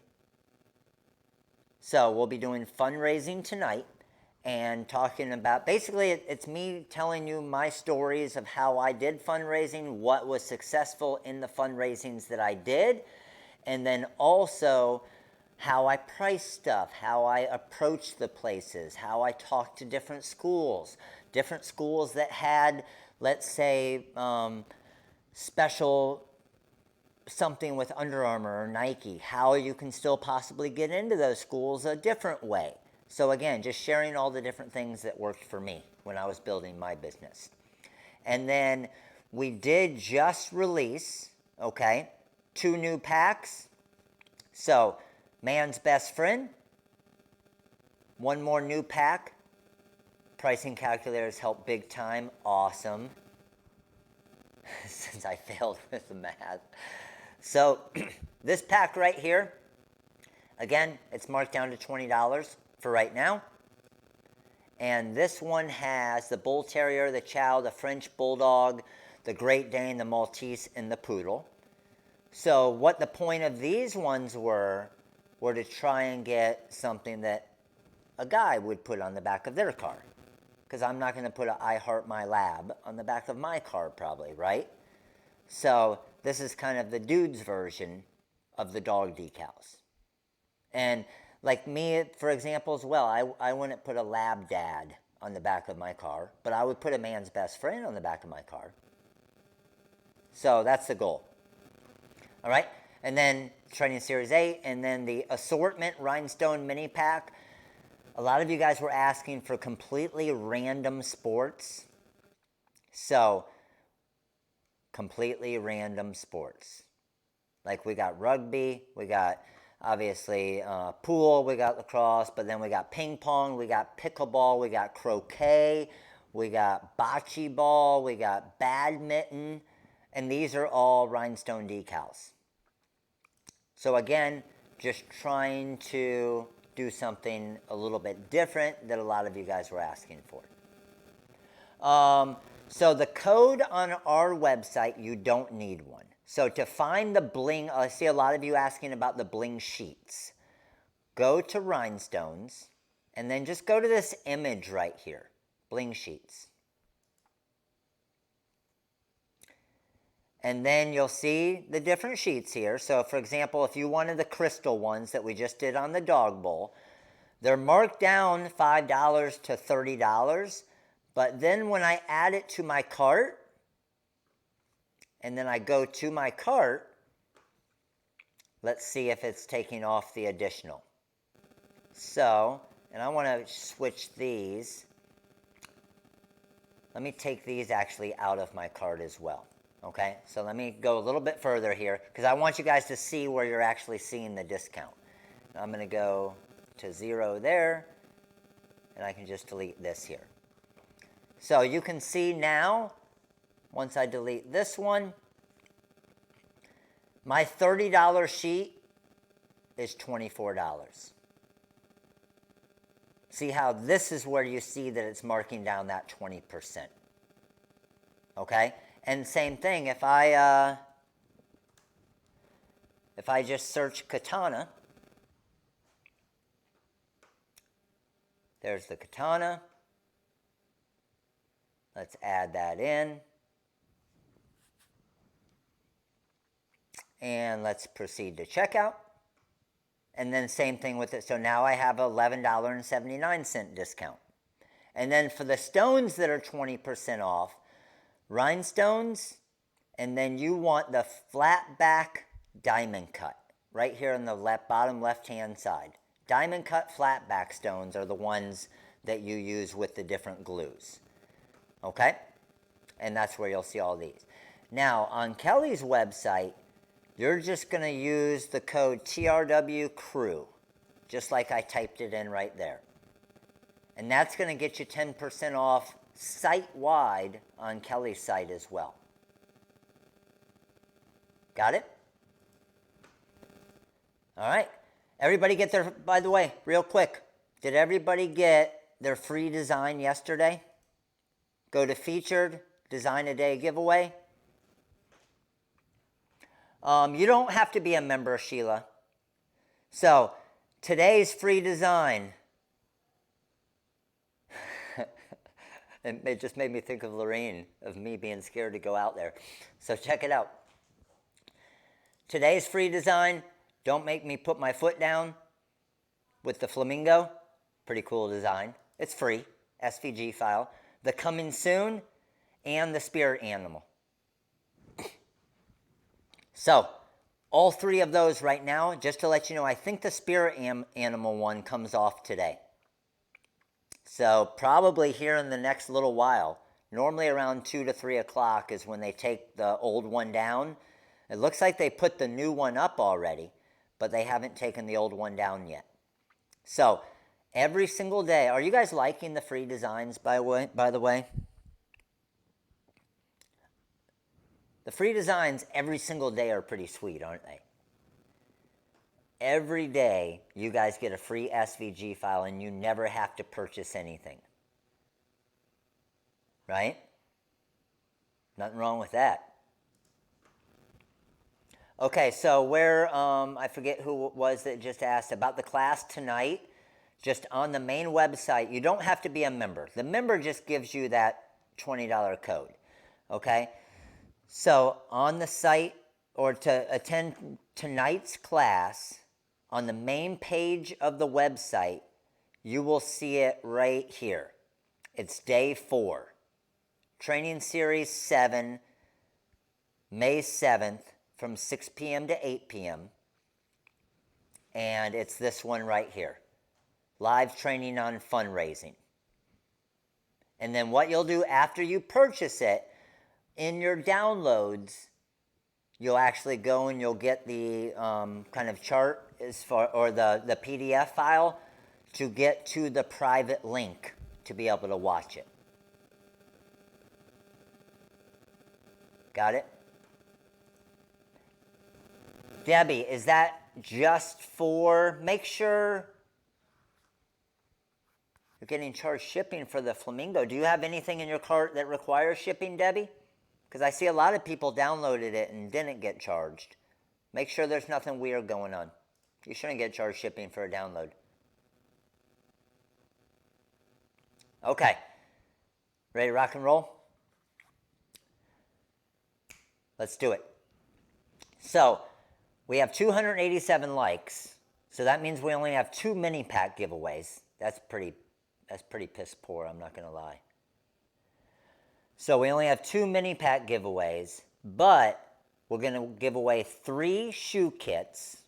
So we'll be doing fundraising tonight and talking about, basically it's me telling you my stories of how I did fundraising, what was successful in the fundraisings that I did, and then also how I price stuff, how I approach the places, how I talk to different schools that had, let's say, special something with Under Armour or Nike, how you can still possibly get into those schools a different way. So again, just sharing all the different things that worked for me when I was building my business. And then we did just release, okay, 2 new packs. So Man's Best Friend, 1 more new pack. Pricing calculators help big time. Awesome. Since I failed with the math. So this pack right here, again, it's marked down to $20 for right now. And this one has the Bull Terrier, the Chow, the French Bulldog, the Great Dane, the Maltese, and the Poodle. So what the point of these ones were to try and get something that a guy would put on the back of their car. Because I'm not going to put a I Heart My Lab on the back of my car probably, right? So this is kind of the dude's version of the dog decals. And like me, for example, as well, I wouldn't put a Lab Dad on the back of my car, but I would put a Man's Best Friend on the back of my car. So that's the goal. All right? And then Training Series 8, and then the Assortment Rhinestone Mini Pack. A lot of you guys were asking for completely random sports. So, completely random sports. Like we got rugby, we got obviously pool, we got lacrosse, but then we got ping pong, we got pickleball, we got croquet, we got bocce ball, we got badminton, and these are all rhinestone decals. So again, just trying to do something a little bit different that a lot of you guys were asking for. So the code on our website, you don't need one. So to find the Bling, I see a lot of you asking about the Bling sheets. Go to Rhinestones, and then just go to this image right here, Bling sheets. And then you'll see the different sheets here. So for example, if you wanted the crystal ones that we just did on the dog bowl, they're marked down $5 to $30. But then when I add it to my cart, and then I go to my cart, let's see if it's taking off the additional. So, and I want to switch these. Let me take these actually out of my cart as well. Okay, so let me go a little bit further here because I want you guys to see where you're actually seeing the discount. I'm going to go to 0 there, and I can just delete this here. So you can see now, once I delete this one, my $30 sheet is $24. See how this is where you see that it's marking down that 20%. Okay? And same thing, if I just search Katana, there's the Katana. Let's add that in. And let's proceed to checkout. And then same thing with it. So now I have $11.79 discount. And then for the stones that are 20% off, Rhinestones, and then you want the Flatback diamond cut right here on the bottom left-hand side. Diamond cut Flatback stones are the ones that you use with the different glues. Okay? And that's where you'll see all these. Now, on Kelly's website, you're just going to use the code TRW crew, just like I typed it in right there. And that's going to get you 10% off site-wide on Kelly's site as well. Got it? All right. Everybody get their, by the way, real quick, did everybody get their free design yesterday? Go to Featured, Design a Day giveaway. You don't have to be a member, Sheila. So, today's free design. It just made me think of Lorraine, of me being scared to go out there. So check it out. Today's free design, don't make me put my foot down, with the flamingo. Pretty cool design. It's free, SVG file. The coming soon, and the spirit animal. So, all three of those right now, just to let you know, I think the spirit animal one comes off today. So probably here in the next little while, normally around 2 to 3 o'clock is when they take the old one down. It looks like they put the new one up already, but they haven't taken the old one down yet. So every single day, are you guys liking the free designs, by the way? The free designs every single day are pretty sweet, aren't they? Every day, you guys get a free SVG file and you never have to purchase anything. Right? Nothing wrong with that. Okay, so where, I forget who it was that just asked about the class tonight. Just on the main website, you don't have to be a member. The member just gives you that $20 code. Okay? So on the site, or to attend tonight's class, on the main page of the website, you will see it right here. It's day 4. Training Series 7, May 7th, from 6 p.m. to 8 p.m. And it's this one right here. Live training on fundraising. And then what you'll do after you purchase it, in your downloads, you'll actually go and you'll get the kind of chart or the PDF file to get to the private link to be able to watch it. Got it? Debbie, is that just for, make sure you're getting charged shipping for the flamingo. Do you have anything in your cart that requires shipping, Debbie? Because I see a lot of people downloaded it and didn't get charged. Make sure there's nothing weird going on. You shouldn't get charged shipping for a download. Okay. Ready to rock and roll? Let's do it. So, we have 287 likes. So that means we only have 2 mini pack giveaways. That's pretty piss poor, I'm not going to lie. So we only have 2 mini pack giveaways, but we're going to give away 3 shoe kits,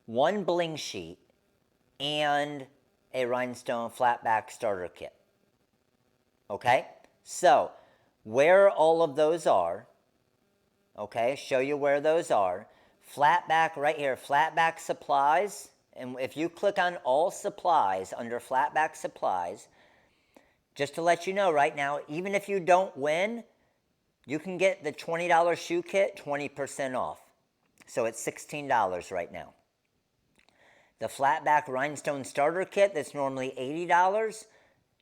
1 bling sheet, and a Rhinestone Flatback starter kit. Okay? So, where all of those are, okay, show you where those are. Flatback right here, Flatback supplies, and if you click on all supplies under Flatback supplies, just to let you know right now, even if you don't win, you can get the $20 shoe kit 20% off. So it's $16 right now. The Flatback Rhinestone starter kit that's normally $80,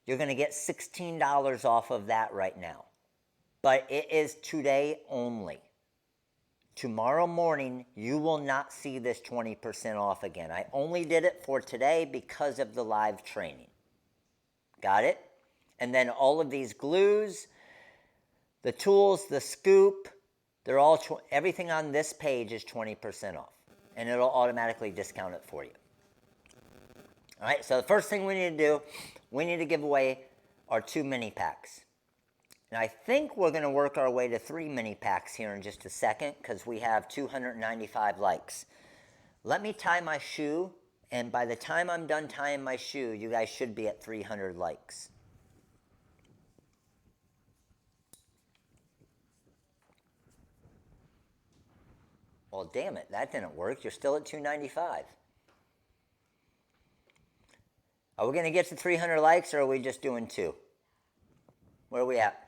you're going to get $16 off of that right now. But it is today only. Tomorrow morning, you will not see this 20% off again. I only did it for today because of the live training. Got it? And then all of these glues, the tools, the scoop, they're all, everything on this page is 20% off. And it'll automatically discount it for you. All right, so the first thing we need to do, we need to give away our 2 mini packs. And I think we're going to work our way to 3 mini packs here in just a second because we have 295 likes. Let me tie my shoe, and by the time I'm done tying my shoe, you guys should be at 300 likes. Well, damn it, that didn't work. You're still at 295. Are we going to get to 300 likes, or are we just doing 2? Where are we at?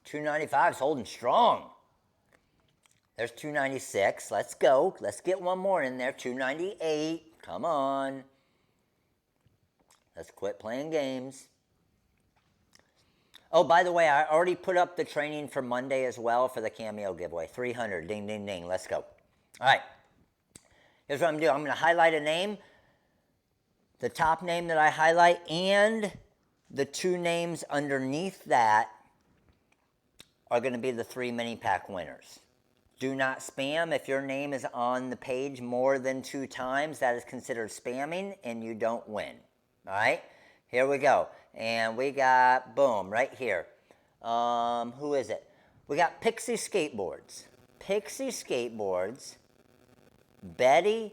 $295 is holding strong. There's 296. Let's go. Let's get one more in there. 298. Come on. Let's quit playing games. Oh, by the way, I already put up the training for Monday as well for the Cameo giveaway. 300, ding, ding, ding, let's go. All right, here's what I'm doing. I'm gonna highlight a name, the top name that I highlight, and the 2 names underneath that are gonna be the 3 mini pack winners. Do not spam. If your name is on the page more than 2 times, that is considered spamming and you don't win. All right, here we go. And we got, boom, right here. Who is it? We got Pixie Skateboards. Pixie Skateboards, Betty,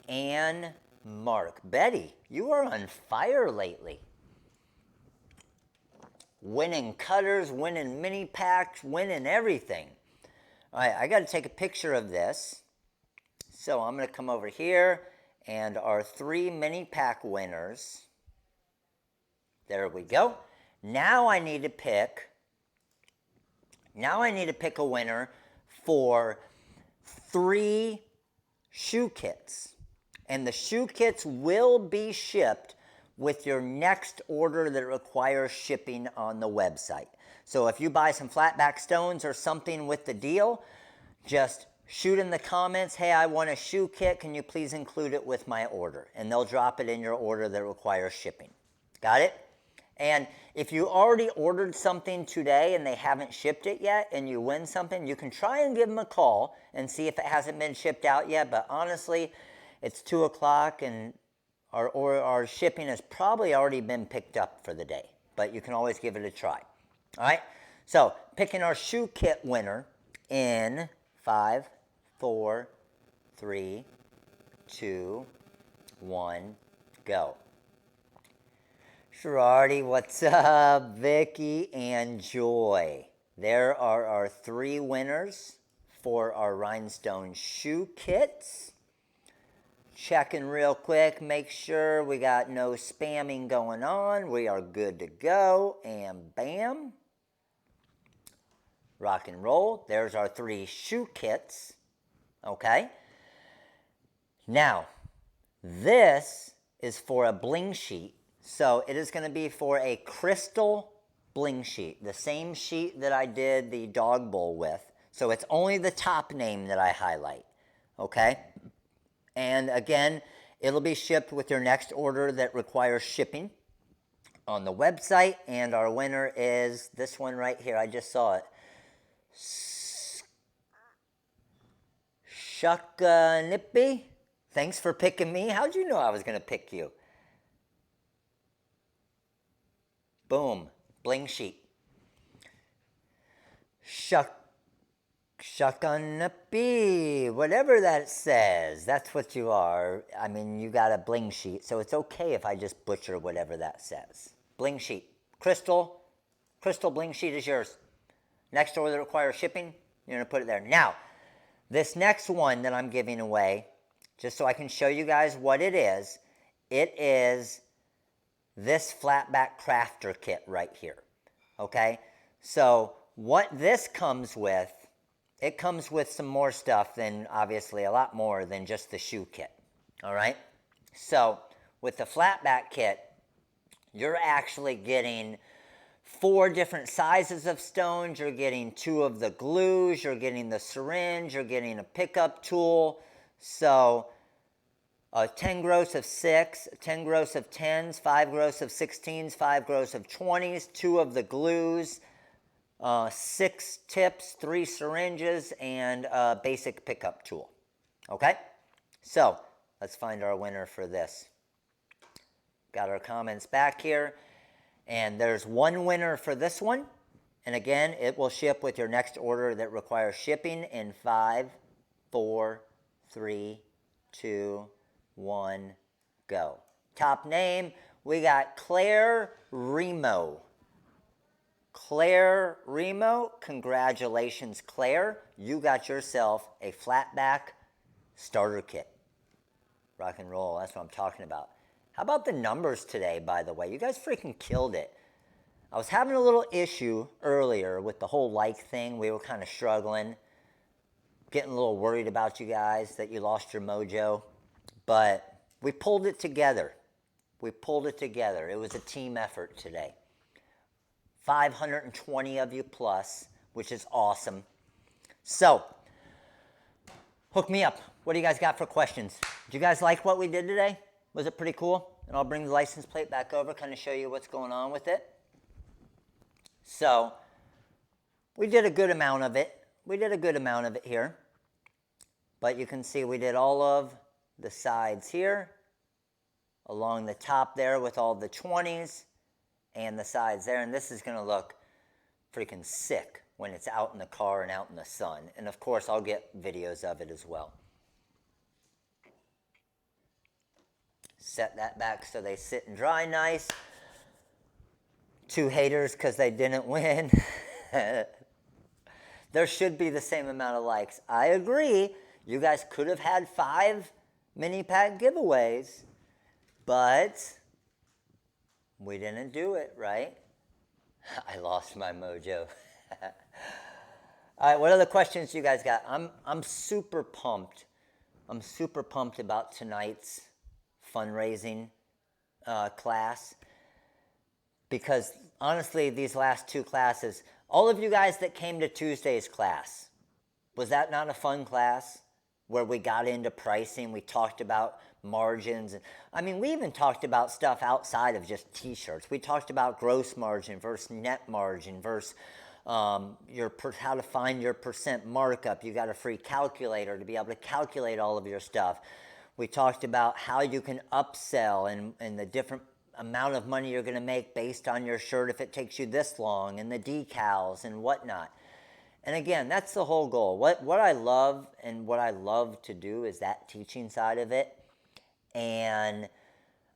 and Mark. Betty, you are on fire lately. Winning cutters, winning mini packs, winning everything. All right, I got to take a picture of this. So I'm going to come over here and our 3 mini pack winners. There we go. Now I need to pick a winner for 3 shoe kits. And the shoe kits will be shipped with your next order that requires shipping on the website. So if you buy some flatback stones or something with the deal, just shoot in the comments, hey, I want a shoe kit, can you please include it with my order? And they'll drop it in your order that requires shipping. Got it? And if you already ordered something today and they haven't shipped it yet and you win something, you can try and give them a call and see if it hasn't been shipped out yet. But honestly, it's 2 o'clock and our shipping has probably already been picked up for the day. But you can always give it a try. All right? So picking our shoe kit winner in 5, 4, 3, 2, 1, go. Gerardi, what's up? Vicky and Joy. There are our 3 winners for our Rhinestone shoe kits. Checking real quick, make sure we got no spamming going on. We are good to go, and bam. Rock and roll. There's our 3 shoe kits. Okay. Now, this is for a bling sheet. So it is going to be for a crystal bling sheet, the same sheet that I did the dog bowl with. So it's only the top name that I highlight, okay? And again, it'll be shipped with your next order that requires shipping on the website. And our winner is this one right here. I just saw it. Shuckanippy. Thanks for picking me. How'd you know I was going to pick you? Boom, bling sheet. Shuckanippy, whatever that says, that's what you are. I mean, you got a bling sheet, so it's okay if I just butcher whatever that says. Bling sheet. Crystal bling sheet is yours. Next order that requires shipping, you're going to put it there. Now, this next one that I'm giving away, just so I can show you guys what it is this flatback crafter kit right here, okay? So what this comes with, it comes with some more stuff than, obviously, a lot more than just the shoe kit, all right? So with the flatback kit, you're actually getting 4 different sizes of stones. You're getting 2 of the glues. You're getting the syringe. You're getting a pickup tool. So 10 gross of 6, 10 gross of 10s, 5 gross of 16s, 5 gross of 20s, 2 of the glues, 6 tips, 3 syringes, and a basic pickup tool. Okay? So, let's find our winner for this. Got our comments back here. And there's 1 winner for this one. And again, it will ship with your next order that requires shipping in 5, 4, 3, 2, 1, go. Top name, we got Claire Remo. Claire Remo, congratulations, Claire. You got yourself a flatback starter kit. Rock and roll, that's what I'm talking about. How about the numbers today, by the way? You guys freaking killed it. I was having a little issue earlier with the whole like thing. We were kind of struggling, getting a little worried about you guys that you lost your mojo. But we pulled it together. We pulled it together. It was a team effort today. 520 of you plus, which is awesome. So, hook me up. What do you guys got for questions? Did you guys like what we did today? Was it pretty cool? And I'll bring the license plate back over, kind of show you what's going on with it. So, we did a good amount of it. We did a good amount of it here. But you can see we did all of the sides here, along the top there with all the 20s, and the sides there. And this is going to look freaking sick when it's out in the car and out in the sun. And of course, I'll get videos of it as well. Set that back so they sit and dry nice. 2 haters because they didn't win. There should be the same amount of likes. I agree. You guys could have had 5 mini pack giveaways, but we didn't do it, right? I lost my mojo. All right, what other questions you guys got? I'm super pumped. I'm super pumped about tonight's fundraising class, because honestly, these last 2 classes, all of you guys that came to Tuesday's class, was that not a fun class where we got into pricing? We talked about margins. I mean, we even talked about stuff outside of just t-shirts. We talked about gross margin versus net margin versus how to find your percent markup. You got a free calculator to be able to calculate all of your stuff. We talked about how you can upsell and the different amount of money you're going to make based on your shirt if it takes you this long, and the decals and whatnot. And again, that's the whole goal. What I love and what I love to do is that teaching side of it. And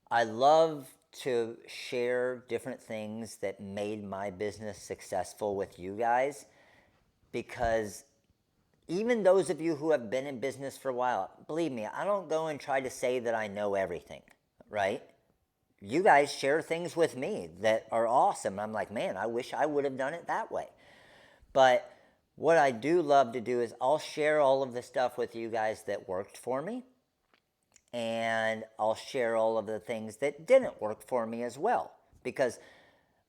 I love to share different things that made my business successful with you guys, because even those of you who have been in business for a while, believe me, I don't go and try to say that I know everything, right? You guys share things with me that are awesome. I'm like, man, I wish I would have done it that way. But what I do love to do is I'll share all of the stuff with you guys that worked for me, and I'll share all of the things that didn't work for me as well, because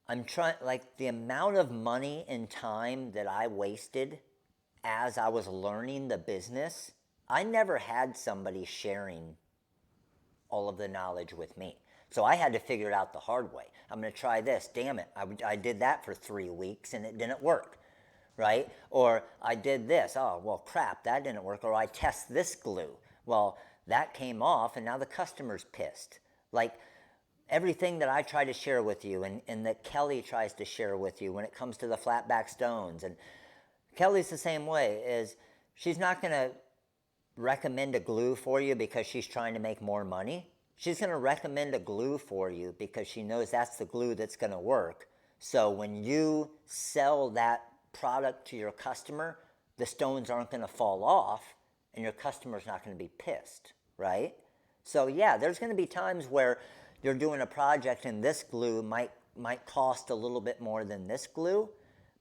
I'm trying, like, the amount of money and time that I wasted as I was learning the business, I never had somebody sharing all of the knowledge with me. So I had to figure it out the hard way. I'm going to try this. Damn it. I did that for 3 weeks and it didn't work, right? Or I did this. Oh, well, crap, that didn't work. Or I test this glue. Well, that came off and now the customer's pissed. Like, everything that I try to share with you and that Kelly tries to share with you when it comes to the flatback stones. And Kelly's the same way. Is she's not going to recommend a glue for you because she's trying to make more money. She's going to recommend a glue for you because she knows that's the glue that's going to work. So when you sell that product to your customer, the stones aren't going to fall off and your customer's not going to be pissed, right? So yeah, there's going to be times where you're doing a project and this glue might cost a little bit more than this glue,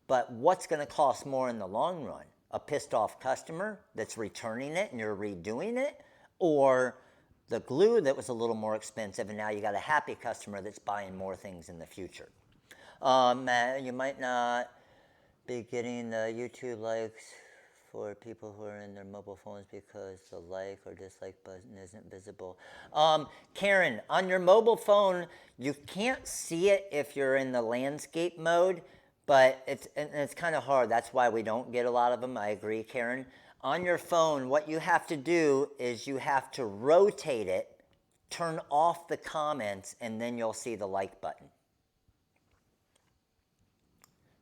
but what's going to cost more in the long run? A pissed off customer that's returning it and you're redoing it, or the glue that was a little more expensive and now you got a happy customer that's buying more things in the future. You might not be getting the YouTube likes for people who are in their mobile phones because the like or dislike button isn't visible. Karen, on your mobile phone, you can't see it if you're in the landscape mode, but it's kind of hard. That's why we don't get a lot of them. I agree, Karen. On your phone, what you have to do is you have to rotate it, turn off the comments, and then you'll see the like button.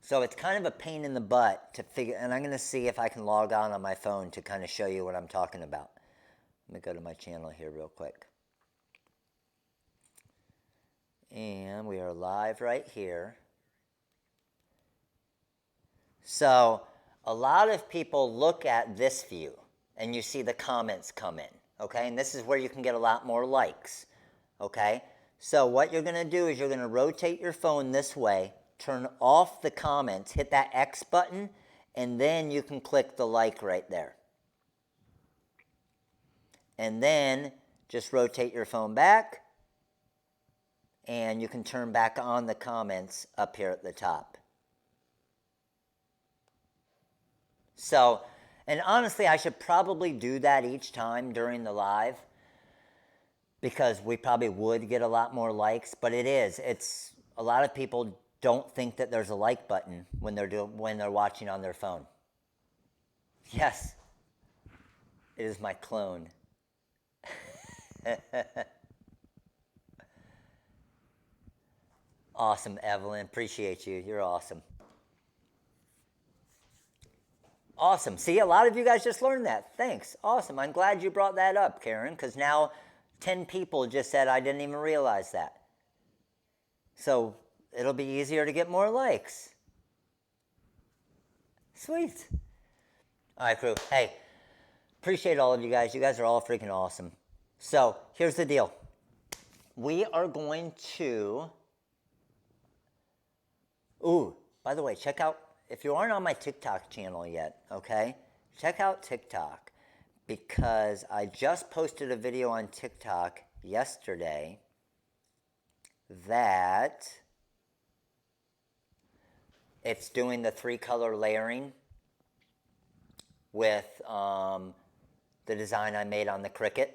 So it's kind of a pain in the butt to figure, and I'm going to see if I can log on my phone to kind of show you what I'm talking about. Let me go to my channel here real quick. And we are live right here. So a lot of people look at this view and you see the comments come in, okay? And this is where you can get a lot more likes, okay? So what you're going to do is you're going to rotate your phone this way, turn off the comments, hit that X button, and then you can click the like right there. And then just rotate your phone back, and you can turn back on the comments up here at the top. So, and honestly, I should probably do that each time during the live because we probably would get a lot more likes, but it's a lot of people don't think that there's a like button when they're watching on their phone. Yes, it is my clone. Awesome, Evelyn. Appreciate you. You're awesome. Awesome. See, a lot of you guys just learned that. Thanks. Awesome. I'm glad you brought that up, Karen, because now 10 people just said I didn't even realize that. So it'll be easier to get more likes. Sweet. All right, crew. Hey, appreciate all of you guys. You guys are all freaking awesome. So here's the deal. We are going to... Ooh, by the way, check out... If you aren't on my TikTok channel yet, okay, check out TikTok because I just posted a video on TikTok yesterday that it's doing the 3-color layering with the design I made on the Cricut.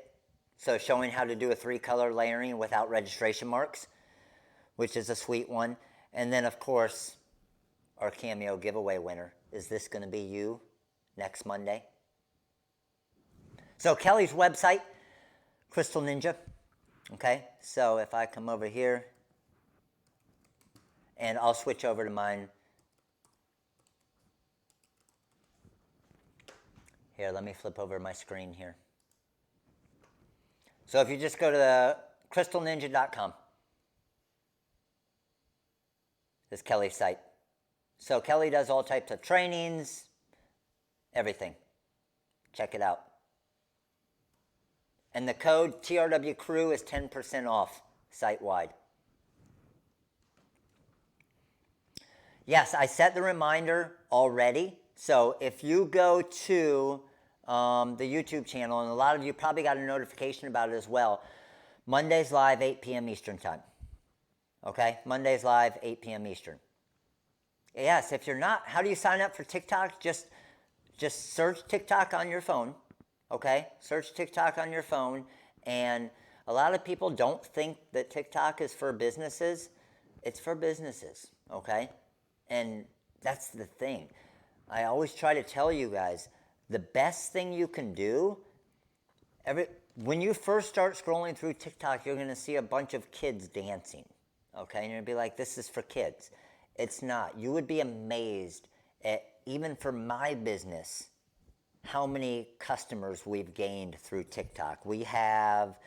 So showing how to do a 3-color layering without registration marks, which is a sweet one. And then, of course, our Cameo giveaway winner. Is this going to be you next Monday? So Kelly's website, Crystal Ninja. Okay, so if I come over here, and I'll switch over to mine. Here, let me flip over my screen here. So if you just go to crystalninja.com, this is Kelly's site. So Kelly does all types of trainings, everything. Check it out. And the code TRW Crew is 10% off site-wide. Yes, I set the reminder already. So if you go to the YouTube channel, and a lot of you probably got a notification about it as well, Monday's live 8 p.m. Eastern time. Okay, Monday's live 8 p.m. Eastern. Yes, if you're not, how do you sign up for TikTok? Just search TikTok on your phone, okay? Search TikTok on your phone, and a lot of people don't think that TikTok is for businesses. It's for businesses, okay? And that's the thing. I always try to tell you guys, the best thing you can do, when you first start scrolling through TikTok, you're going to see a bunch of kids dancing, okay? And you're going to be like, this is for kids. It's not. You would be amazed at, even for my business, how many customers we've gained through TikTok. We have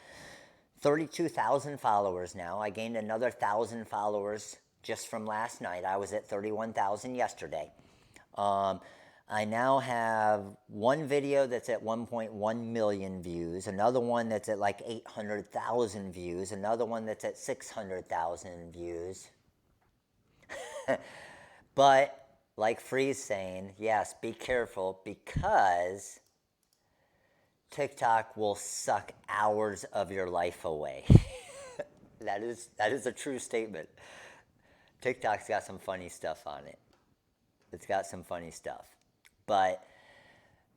32,000 followers now. I gained another 1,000 followers just from last night. I was at 31,000 yesterday. I now have one video that's at 1.1 million views, another one that's at like 800,000 views, another one that's at 600,000 views. But like Free's saying, yes, be careful because TikTok will suck hours of your life away. That is a true statement. TikTok's got some funny stuff on it. It's got some funny stuff. But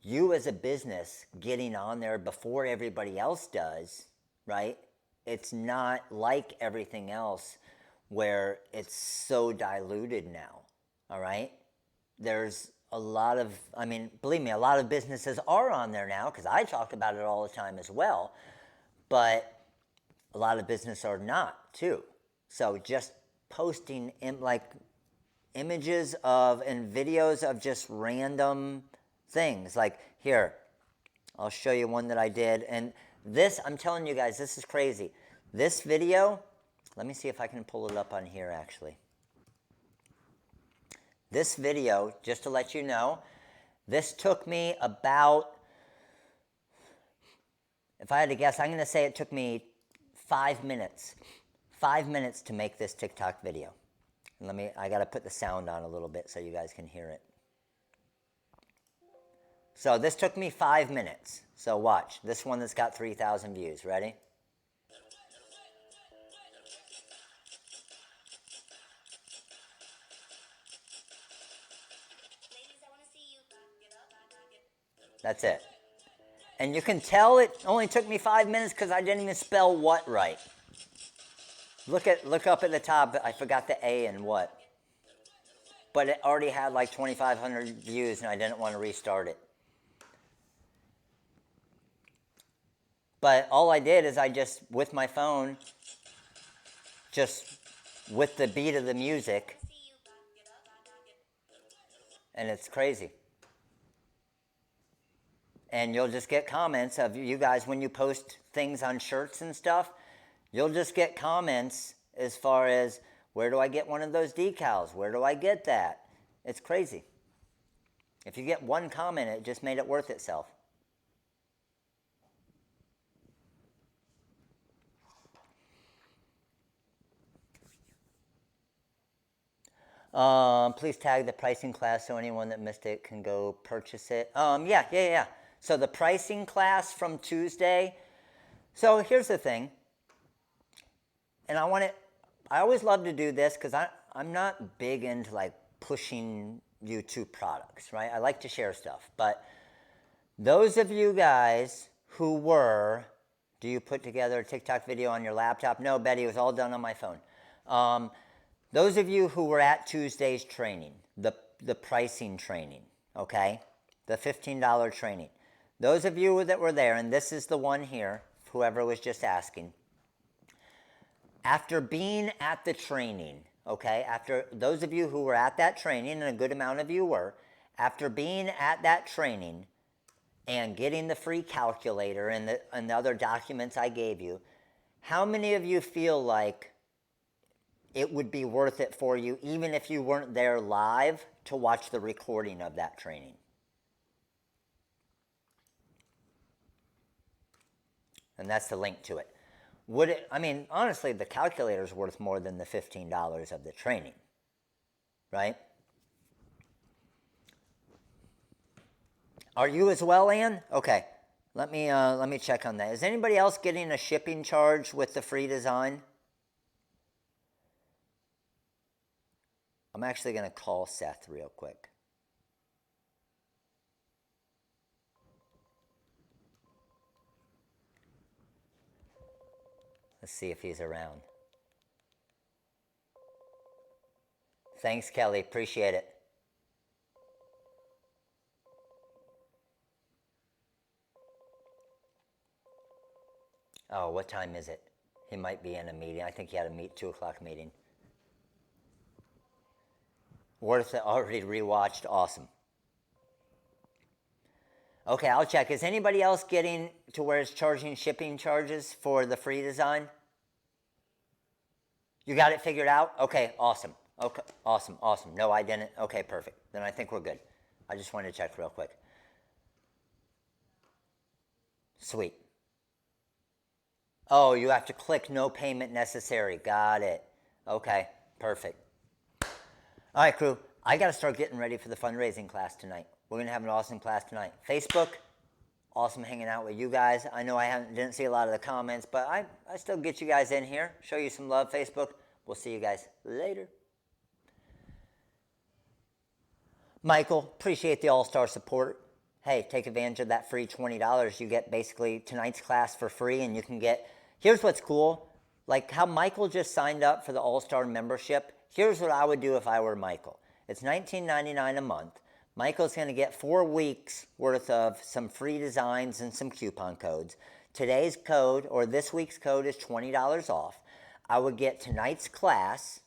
you as a business getting on there before everybody else does, right? It's not like everything else where it's so diluted now, all right? There's a lot of, I mean, believe me, a lot of businesses are on there now because I talk about it all the time as well, but a lot of businesses are not too. So just posting images of and videos of just random things. Like here, I'll show you one that I did. And this, I'm telling you guys, this is crazy. This video, let me see if I can pull it up on here actually. This video, just to let you know, this took me about, if I had to guess, I'm going to say it took me 5 minutes. 5 minutes to make this TikTok video. And I got to put the sound on a little bit so you guys can hear it. So this took me 5 minutes. So watch, this one that's got 3,000 views. Ready? Ladies, I want to see you back it up. That's it. And you can tell it only took me 5 minutes because I didn't even spell what right. Look up at the top. I forgot the A and what. But it already had like 2,500 views, and I didn't want to restart it. But all I did is I just, with my phone, just with the beat of the music, and it's crazy. And you'll just get comments of you guys when you post things on shirts and stuff. You'll just get comments as far as, where do I get one of those decals? Where do I get that? It's crazy. If you get one comment, it just made it worth itself. Please tag the pricing class so anyone that missed it can go purchase it. Yeah. So the pricing class from Tuesday. So here's the thing. And I always love to do this because I'm not big into like pushing you to products, right? I like to share stuff. But those of you guys who do you put together a TikTok video on your laptop? No, Betty, it was all done on my phone. Those of you who were at Tuesday's training, the pricing training, okay? The $15 training. Those of you that were there, and this is the one here, whoever was just asking. After being at the training, okay, after those of you who were at that training, and a good amount of you were, after being at that training and getting the free calculator and the other documents I gave you, how many of you feel like it would be worth it for you, even if you weren't there live, to watch the recording of that training? And that's the link to it. Honestly, the calculator is worth more than the $15 of the training, right? Are you as well, Ann? Okay, let me check on that. Is anybody else getting a shipping charge with the free design? I'm actually going to call Seth real quick. Let's see if he's around. Thanks, Kelly. Appreciate it. Oh, what time is it? He might be in a meeting. I think he had a 2 o'clock meeting. Worth it. Already rewatched. Awesome. Okay, I'll check. Is anybody else getting to where it's charging shipping charges for the free design? You got it figured out? Okay, awesome. Okay, awesome. No, I didn't. Okay, perfect. Then I think we're good. I just wanted to check real quick. Sweet. Oh, you have to click no payment necessary. Got it. Okay, perfect. All right, crew. I got to start getting ready for the fundraising class tonight. We're going to have an awesome class tonight. Facebook, awesome hanging out with you guys. I know I didn't see a lot of the comments, but I still get you guys in here, show you some love, Facebook. We'll see you guys later. Michael, appreciate the all-star support. Hey, take advantage of that free $20. You get basically tonight's class for free, and you can get, here's what's cool. Like how Michael just signed up for the all-star membership. Here's what I would do if I were Michael. It's $19.99 a month. Michael's going to get 4 weeks worth of some free designs and some coupon codes. Today's code, or this week's code, is $20 off. I would get tonight's class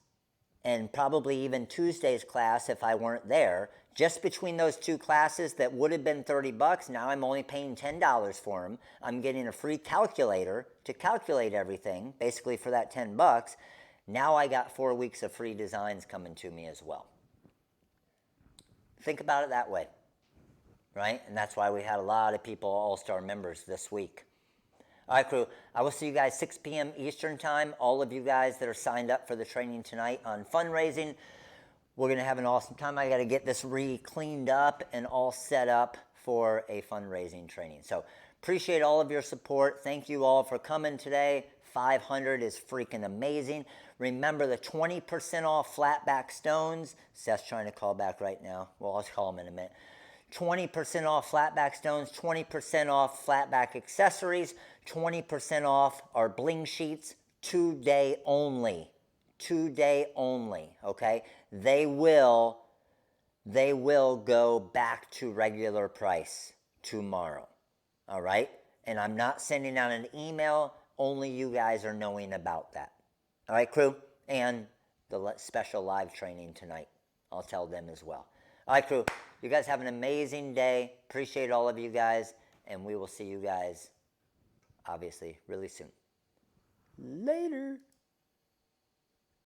and probably even Tuesday's class if I weren't there. Just between those two classes that would have been $30, now I'm only paying $10 for them. I'm getting a free calculator to calculate everything, basically for that $10. Now I got 4 weeks of free designs coming to me as well. Think about it that way, right? And that's why we had a lot of people, all-star members this week. All right, crew, I will see you guys 6 p.m. Eastern time. All of you guys that are signed up for the training tonight on fundraising, we're going to have an awesome time. I got to get this cleaned up and all set up for a fundraising training. So appreciate all of your support. Thank you all for coming today. 500 is freaking amazing. Remember the 20% off Flatback stones. Seth's trying to call back right now. Well, I'll call him in a minute. 20% off Flatback stones, 20% off Flatback accessories, 20% off our Bling sheets, 2-day only. 2-day only, okay? They will go back to regular price tomorrow, all right? And I'm not sending out an email, only you guys are knowing about that. All right, crew? And the special live training tonight. I'll tell them as well. All right, crew. You guys have an amazing day. Appreciate all of you guys. And we will see you guys, obviously, really soon. Later.